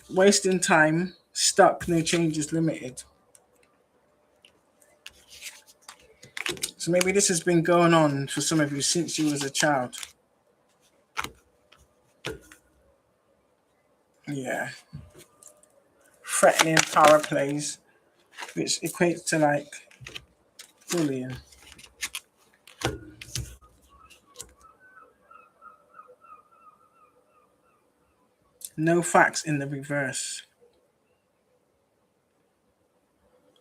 [SPEAKER 1] Wasting time, stuck, no changes limited. So maybe this has been going on for some of you since you was a child. Yeah. Threatening power plays, which equates to like bullying. No facts in the reverse.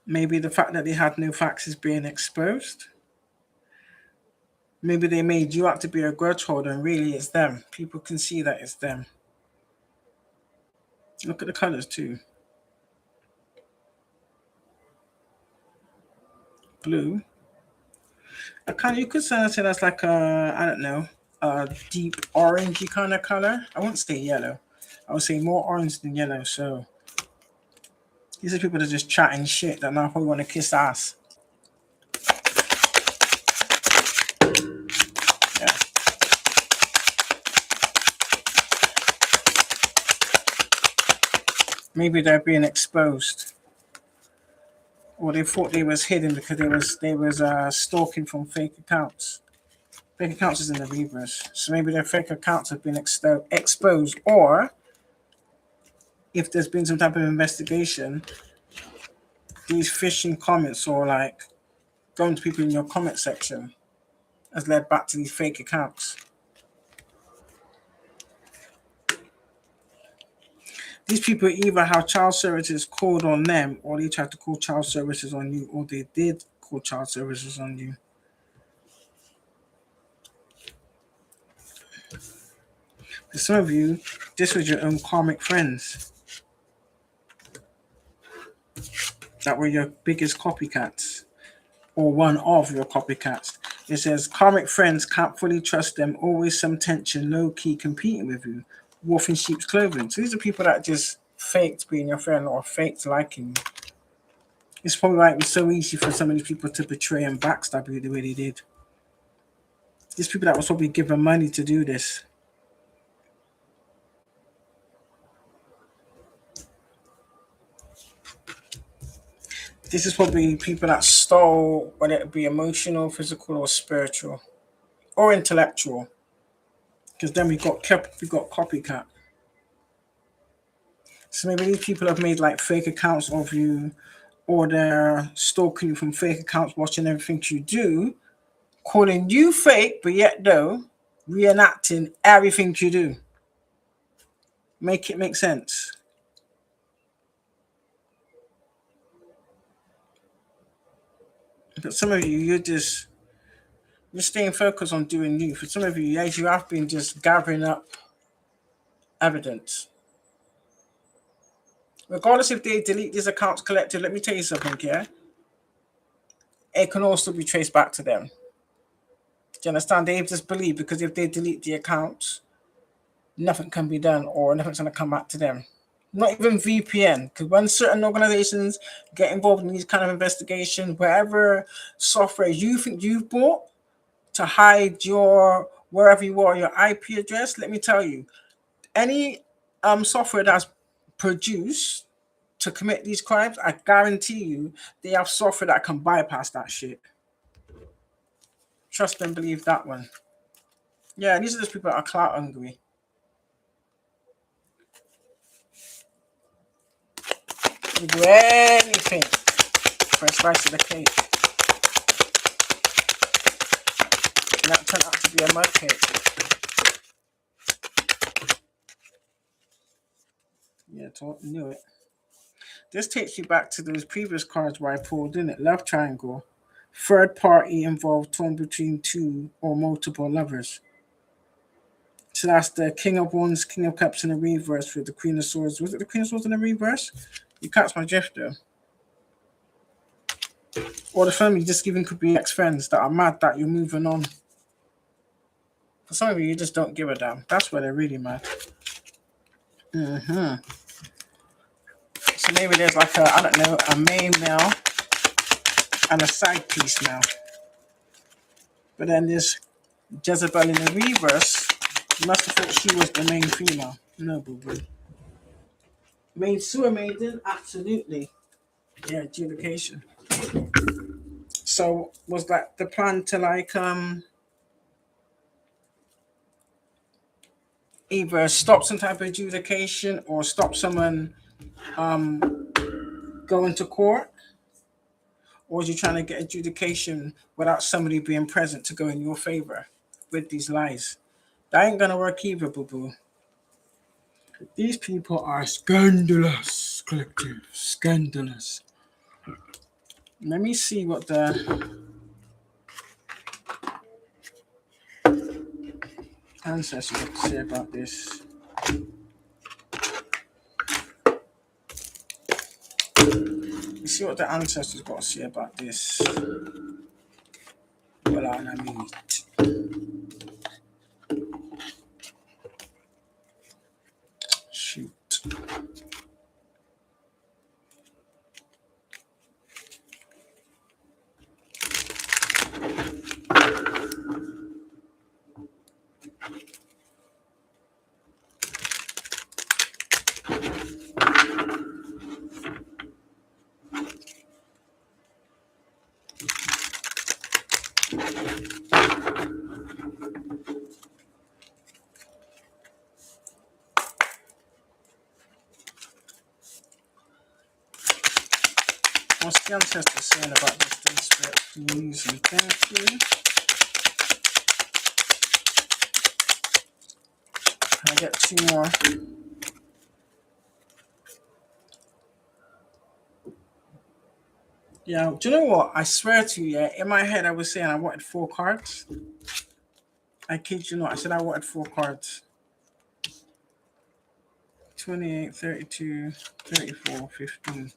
[SPEAKER 1] Maybe the fact that they had no facts is being exposed. Maybe they made you out to be a grudge holder and really it's them. People can see that it's them. Look at the colors too. blue. You could say that's like a, I don't know, a deep orangey kind of color. I wouldn't say yellow. I would say more orange than yellow. So these are people that are just chatting shit that now probably want to kiss ass. Yeah. Maybe they're being exposed, or they thought they was hidden because they was stalking from fake accounts. Fake accounts is in the reverse, so maybe their fake accounts have been exposed, or if there's been some type of investigation, these phishing comments or like going to people in your comment section has led back to these fake accounts. These people either have child services called on them, or they tried to call child services on you, or they did call child services on you. For some of you, this was your own karmic friends that were your biggest copycats, or one of your copycats. It says, karmic friends, can't fully trust them, always some tension, low-key competing with you, wolf in sheep's clothing. So these are people that just faked being your friend or faked liking you. It's probably why it was so easy for some of these people to betray and backstab you the way they did. These people that was probably given money to do this. This is probably people that stole, whether it be emotional, physical, or spiritual, or intellectual. Because then we got copycat. So maybe these people have made like fake accounts of you, or they're stalking you from fake accounts, watching everything you do, calling you fake, but yet though reenacting everything you do. Make it make sense. But some of you, you're staying focused on doing you. For some of you, as you have been just gathering up evidence. Regardless if they delete these accounts collective, let me tell you something, yeah? It can also be traced back to them. Do you understand? They just believe because if they delete the accounts, nothing can be done or nothing's going to come back to them. Not even VPN, because when certain organizations get involved in these kind of investigations, wherever software you think you've bought to hide your wherever you are, your IP address, let me tell you, any software that's produced to commit these crimes, I guarantee you they have software that can bypass that shit. Trust and believe that one. Yeah, these are just people that are clout hungry. You do anything for a slice of the cake. And that turned out to be a mud cake. Yeah, knew it. This takes you back to those previous cards where I pulled, didn't it? Love triangle. Third party involved, torn between two or multiple lovers. So that's the King of Wands, King of Cups in the reverse with the Queen of Swords. Was it the Queen of Swords in the reverse? You catch my drift though. Or the family just even could be ex-friends that are mad that you're moving on. For some of you, you just don't give a damn. That's where they're really mad. So maybe there's like a, I don't know, a main male and a side piece now. But then there's Jezebel in the reverse. You must have thought she was the main female. No, boo-boo. Maid sewer maiden? Absolutely. Yeah, adjudication. So was that the plan to like either stop some type of adjudication or stop someone going to court? Or was you trying to get adjudication without somebody being present to go in your favor with these lies? That ain't gonna work either, boo-boo. These people are scandalous, collective. Scandalous. Let me see what the ancestors have to say about this. It see what the ancestors got to say about this. Well, I mean, shoot. What's the ancestor saying about this day spirit? Please and thank you. Can I get 2 more? Yeah, do you know what? I swear to you, yeah, in my head I was saying I wanted 4 cards. I kid you not, I said I wanted 4 cards. 28, 32, 34, 15.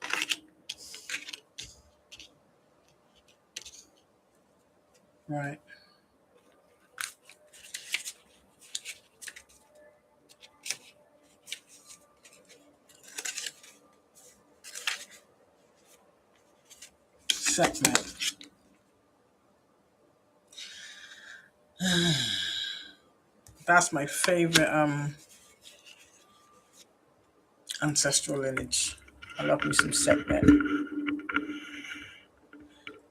[SPEAKER 1] Right. Segment. That's my favorite ancestral lineage. I love me some Sekhmet.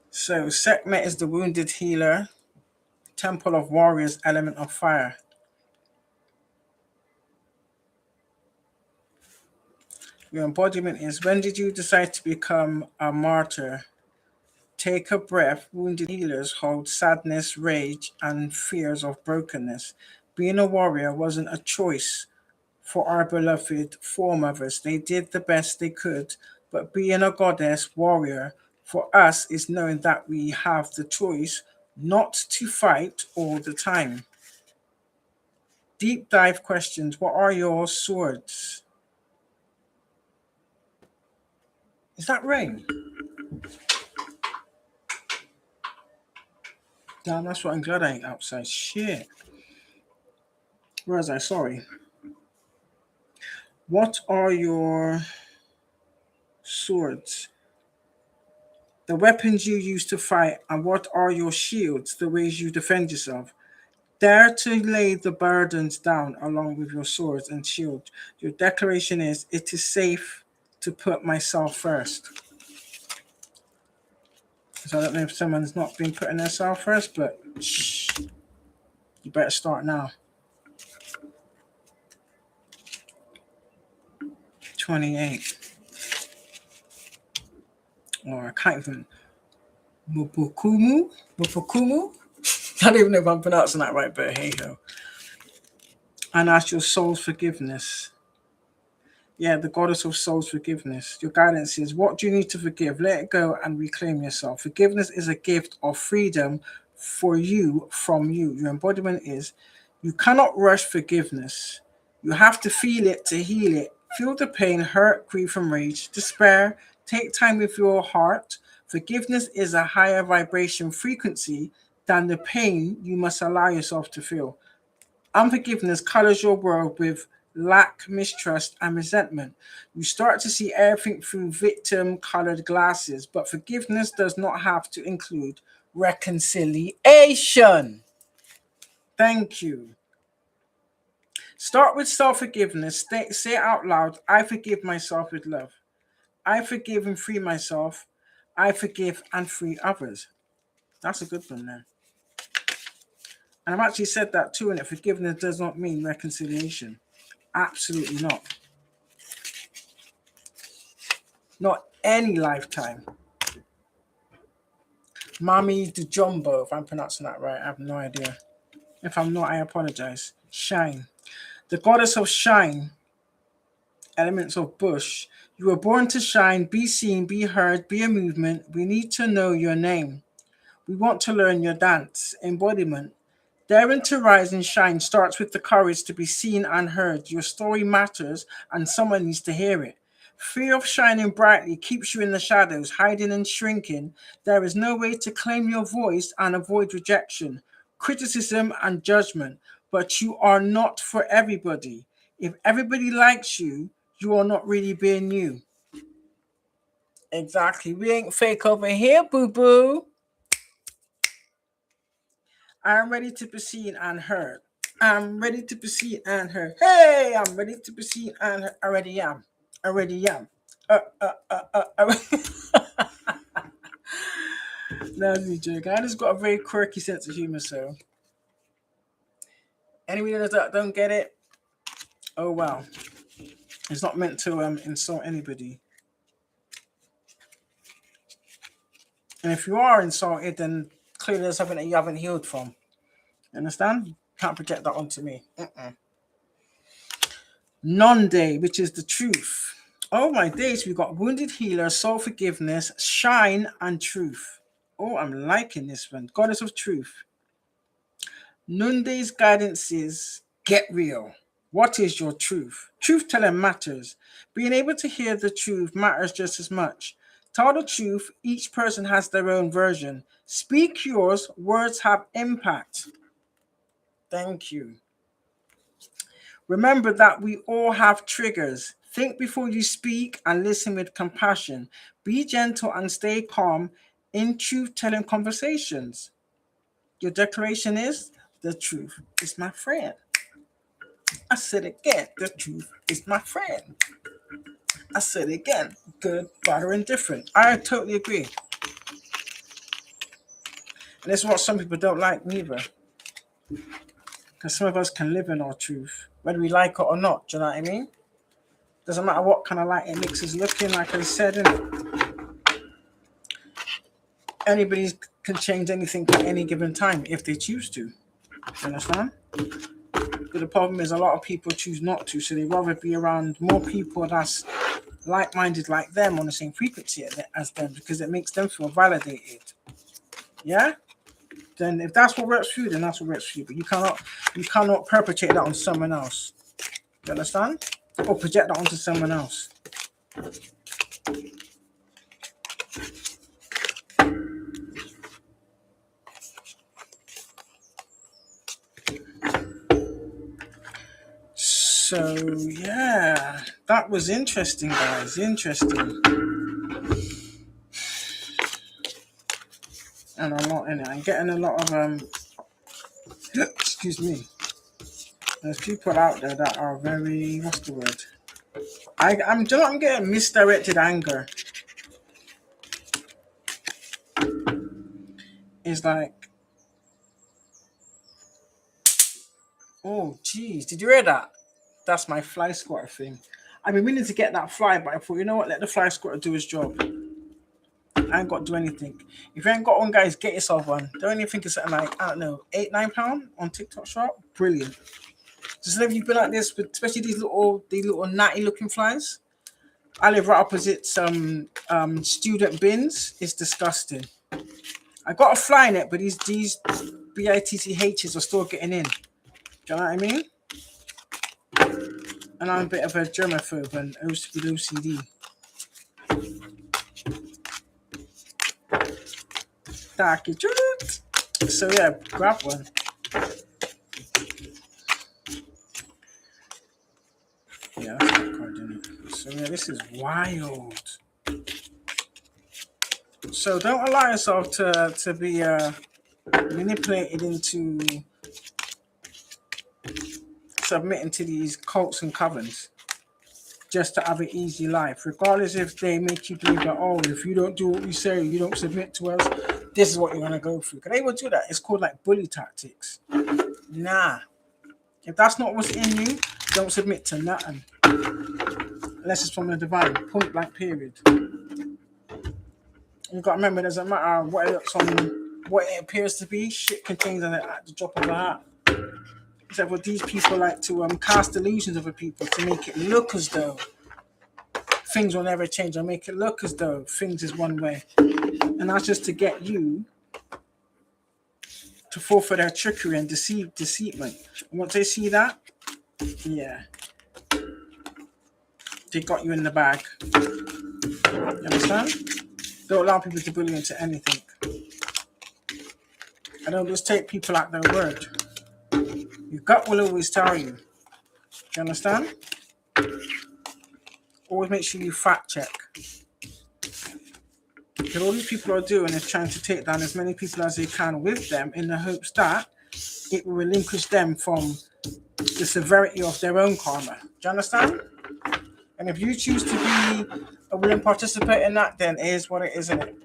[SPEAKER 1] So Sekhmet is the wounded healer, temple of warriors, element of fire. Your embodiment is, when did you decide to become a martyr? Take a breath. Wounded healers hold sadness, rage, and fears of brokenness. Being a warrior wasn't a choice for our beloved foremothers. They did the best they could, but being a goddess warrior for us is knowing that we have the choice not to fight all the time. Deep dive questions. What are your swords? Is that rain? Damn, that's what I'm glad I ain't outside. Shit. Where was I? Sorry. What are your swords? The weapons you use to fight, and what are your shields? The ways you defend yourself. Dare to lay the burdens down along with your swords and shield. Your declaration is, it is safe to put myself first. So I don't know if someone's not been putting themselves first, but shh, you better start now. 28. Or I can't even. Mupukumu? Mupukumu? I don't even know if I'm pronouncing that right, but hey ho. And ask your soul's forgiveness. Yeah, the goddess of soul's forgiveness. Your guidance is, what do you need to forgive? Let it go and reclaim yourself. Forgiveness is a gift of freedom for you from you. Your embodiment is, you cannot rush forgiveness. You have to feel it to heal it. Feel the pain, hurt, grief, and rage, despair. Take time with your heart. Forgiveness is a higher vibration frequency than the pain you must allow yourself to feel. Unforgiveness colors your world with lack, mistrust, and resentment. You start to see everything through victim colored glasses, but forgiveness does not have to include reconciliation. Thank you. Start with self forgiveness. Say out loud, I forgive myself with love. I forgive and free myself. I forgive and free others. That's a good one there. And I've actually said that too, and forgiveness does not mean reconciliation. Absolutely not. Not any lifetime. Mami Dujumbo, if I'm pronouncing that right, I have no idea. If I'm not, I apologize. Shine. The goddess of shine, elements of bush. You were born to shine, be seen, be heard, be a movement. We need to know your name. We want to learn your dance, embodiment. Daring to rise and shine starts with the courage to be seen and heard. Your story matters and someone needs to hear it. Fear of shining brightly keeps you in the shadows, hiding and shrinking. There is no way to claim your voice and avoid rejection, criticism, and judgment. But you are not for everybody. If everybody likes you, you are not really being you. Exactly. We ain't fake over here, boo boo. I'm ready to be seen and heard. I'm ready to be seen and heard. Hey, I'm ready to be seen and heard. Already am. Already am. That's me joking. I just got a very quirky sense of humor, so anybody that don't get it, oh well. It's not meant to insult anybody. And if you are insulted, then clearly there's something that you haven't healed from. Understand? You can't project that onto me. Non-day, which is the truth. Oh my days, we got wounded healer, soul forgiveness, shine, and truth. Oh, I'm liking this one. Goddess of truth. Noonday's guidance is get real. What is your truth? Truth telling matters. Being able to hear the truth matters just as much. Tell the truth. Each person has their own version. Speak yours. Words have impact. Thank you. Remember that we all have triggers. Think before you speak and listen with compassion. Be gentle and stay calm in truth-telling conversations. Your declaration is, the truth is my friend. I said again, the truth is my friend. I said again, good, bad, or indifferent. I totally agree. And this is what some people don't like neither. Because some of us can live in our truth, whether we like it or not. Do you know what I mean? Doesn't matter what kind of light it mixes looking, like I said, innit? Anybody can change anything at any given time if they choose to. You understand? But the problem is a lot of people choose not to, so they rather be around more people that's like-minded like them on the same frequency as them because it makes them feel validated. Yeah? Then if that's what works for you, then that's what works for you. But you cannot perpetrate that on someone else. You understand? Or project that onto someone else. So yeah, that was interesting, guys. Interesting. And a lot in it. I'm getting a lot of excuse me. There's people out there that are very, what's the word? I'm getting misdirected anger. It's like, oh geez, did you hear that? That's my fly squatter thing. I've been meaning to get that fly, but I thought, you know what, let the fly squatter do his job. I ain't got to do anything. If you ain't got one, guys, get yourself one. Don't even think it's something like, I don't know, £8-9 on TikTok shop. Brilliant. Just live you be like this, but especially these little natty looking flies. I live right opposite some student bins. It's disgusting. I got a fly net, but these BITCHs are still getting in. Do you know what I mean? And I'm a bit of a germaphobe and with OCD. So yeah, grab one. Yeah, that's not card, isn't it? So yeah, this is wild. So don't allow yourself to be manipulated into submitting to these cults and covens just to have an easy life, regardless if they make you believe that, oh, if you don't do what we say, you don't submit to us, this is what you're gonna go through. Because they will do that. It's called like bully tactics. Nah. If that's not what's in you, don't submit to nothing. Unless it's from the divine, point blank period. You've got to remember, it doesn't matter what it looks on, what it appears to be, shit can change at the drop of a hat. Except for these people like to cast illusions over people to make it look as though things will never change, or make it look as though things is one way. And that's just to get you to fall for their trickery and deceitment. And once they see that, yeah. They got you in the bag. You understand? Don't allow people to bully you into anything. I don't just take people at their word. Your gut will always tell you. You understand? Always make sure you fact check. Because all these people are doing is trying to take down as many people as they can with them in the hopes that it will relinquish them from the severity of their own karma. Do you understand? And if you choose to be a willing participant in that, then it is what it is, isn't it?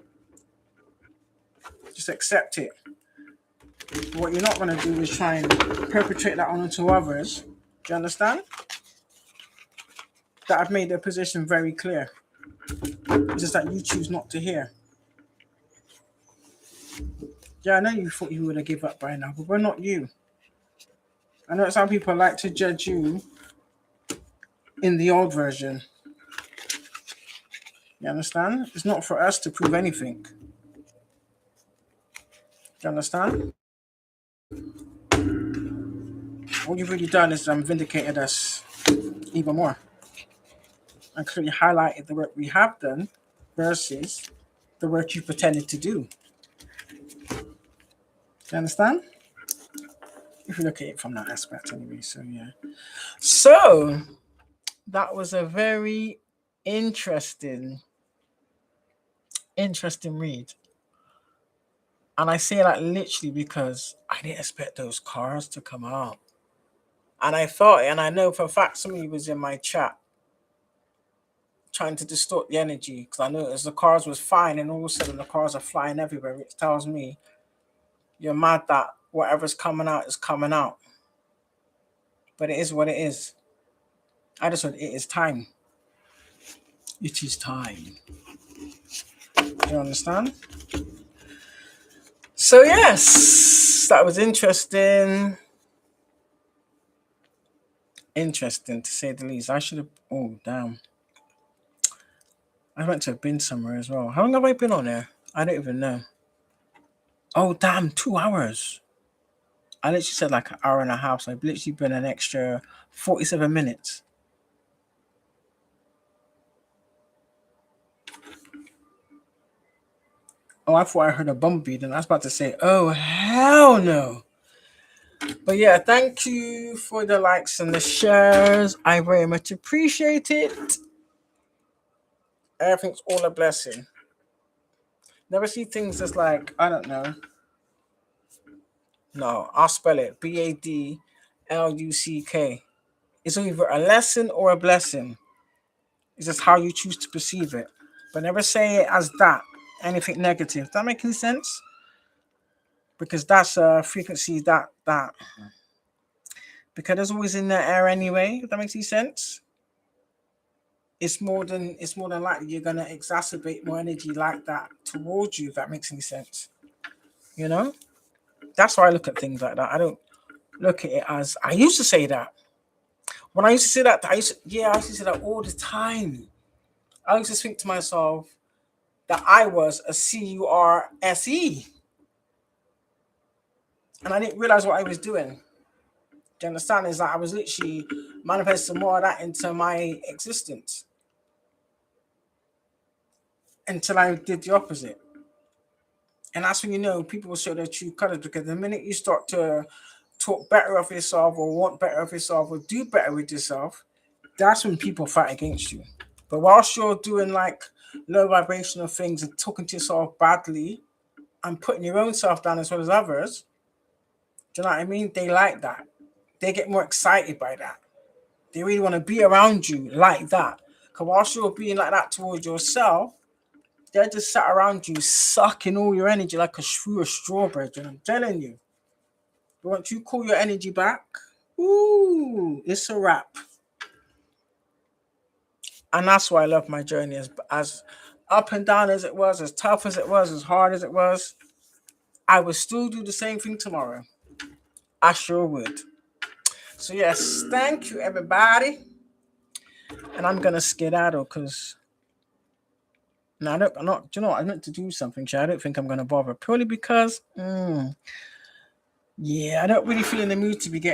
[SPEAKER 1] Just accept it. What you're not going to do is try and perpetrate that onto others. Do you understand? That I've made their position very clear. It's just that you choose not to hear. Yeah, I know you thought you would have given up by now, but we're not you. I know some people like to judge you in the old version. You understand? It's not for us to prove anything. You understand? All you've really done is vindicated us even more. And clearly highlighted the work we have done versus the work you pretended to do. You understand? If you look at it from that aspect anyway, so yeah. So that was a very interesting read. And I say that literally because I didn't expect those cars to come out. And I thought, and I know for a fact somebody was in my chat trying to distort the energy, because I noticed the cars was fine and all of a sudden the cars are flying everywhere, which tells me you're mad that whatever's coming out is coming out. But it is what it is. I just said it is time. It is time. You understand? So yes, that was interesting. Interesting to say the least. I should have. Oh damn! I meant to have been somewhere as well. How long have I been on there? I don't even know. Oh damn! 2 hours. I literally said like an hour and a half. So I've literally been an extra 47 minutes. Oh, I thought I heard a bumblebee. Then I was about to say, oh hell no. But yeah, thank you for the likes and the shares. I very much appreciate it. Everything's all a blessing. Never see things as like, I don't know. No, I'll spell it. Badluck. It's either a lesson or a blessing. It's just how you choose to perceive it. But never say it as that, anything negative. Does that make any sense? Because that's a frequency that because it's always in the air anyway. If that makes any sense. It's more than likely you're gonna exacerbate more energy like that towards you, if that makes any sense. You know? That's why I look at things like that. I don't look at it as I used to say that. When I used to say that, I used to say that all the time. I used to think to myself that I was a CURSE. And I didn't realize what I was doing. Do you understand? Is that I was literally manifesting more of that into my existence. Until I did the opposite. And that's when you know people will show their true colors, because the minute you start to talk better of yourself or want better of yourself or do better with yourself, that's when people fight against you. But whilst you're doing like low vibrational things and talking to yourself badly and putting your own self down as well as others, do you know what I mean? They like that. They get more excited by that. They really want to be around you like that. Because whilst you're being like that towards yourself, they're just sat around you sucking all your energy like a strawberry. And I'm telling you, once you call your energy back, ooh, it's a wrap. And that's why I love my journey. As up and down as it was, as tough as it was, as hard as it was, I would still do the same thing tomorrow. I sure would. So yes, thank you everybody. And I'm gonna skedaddle because no, I'm not. Do you know what? I meant to do something. I don't think I'm gonna bother purely because, yeah, I don't really feel in the mood to be getting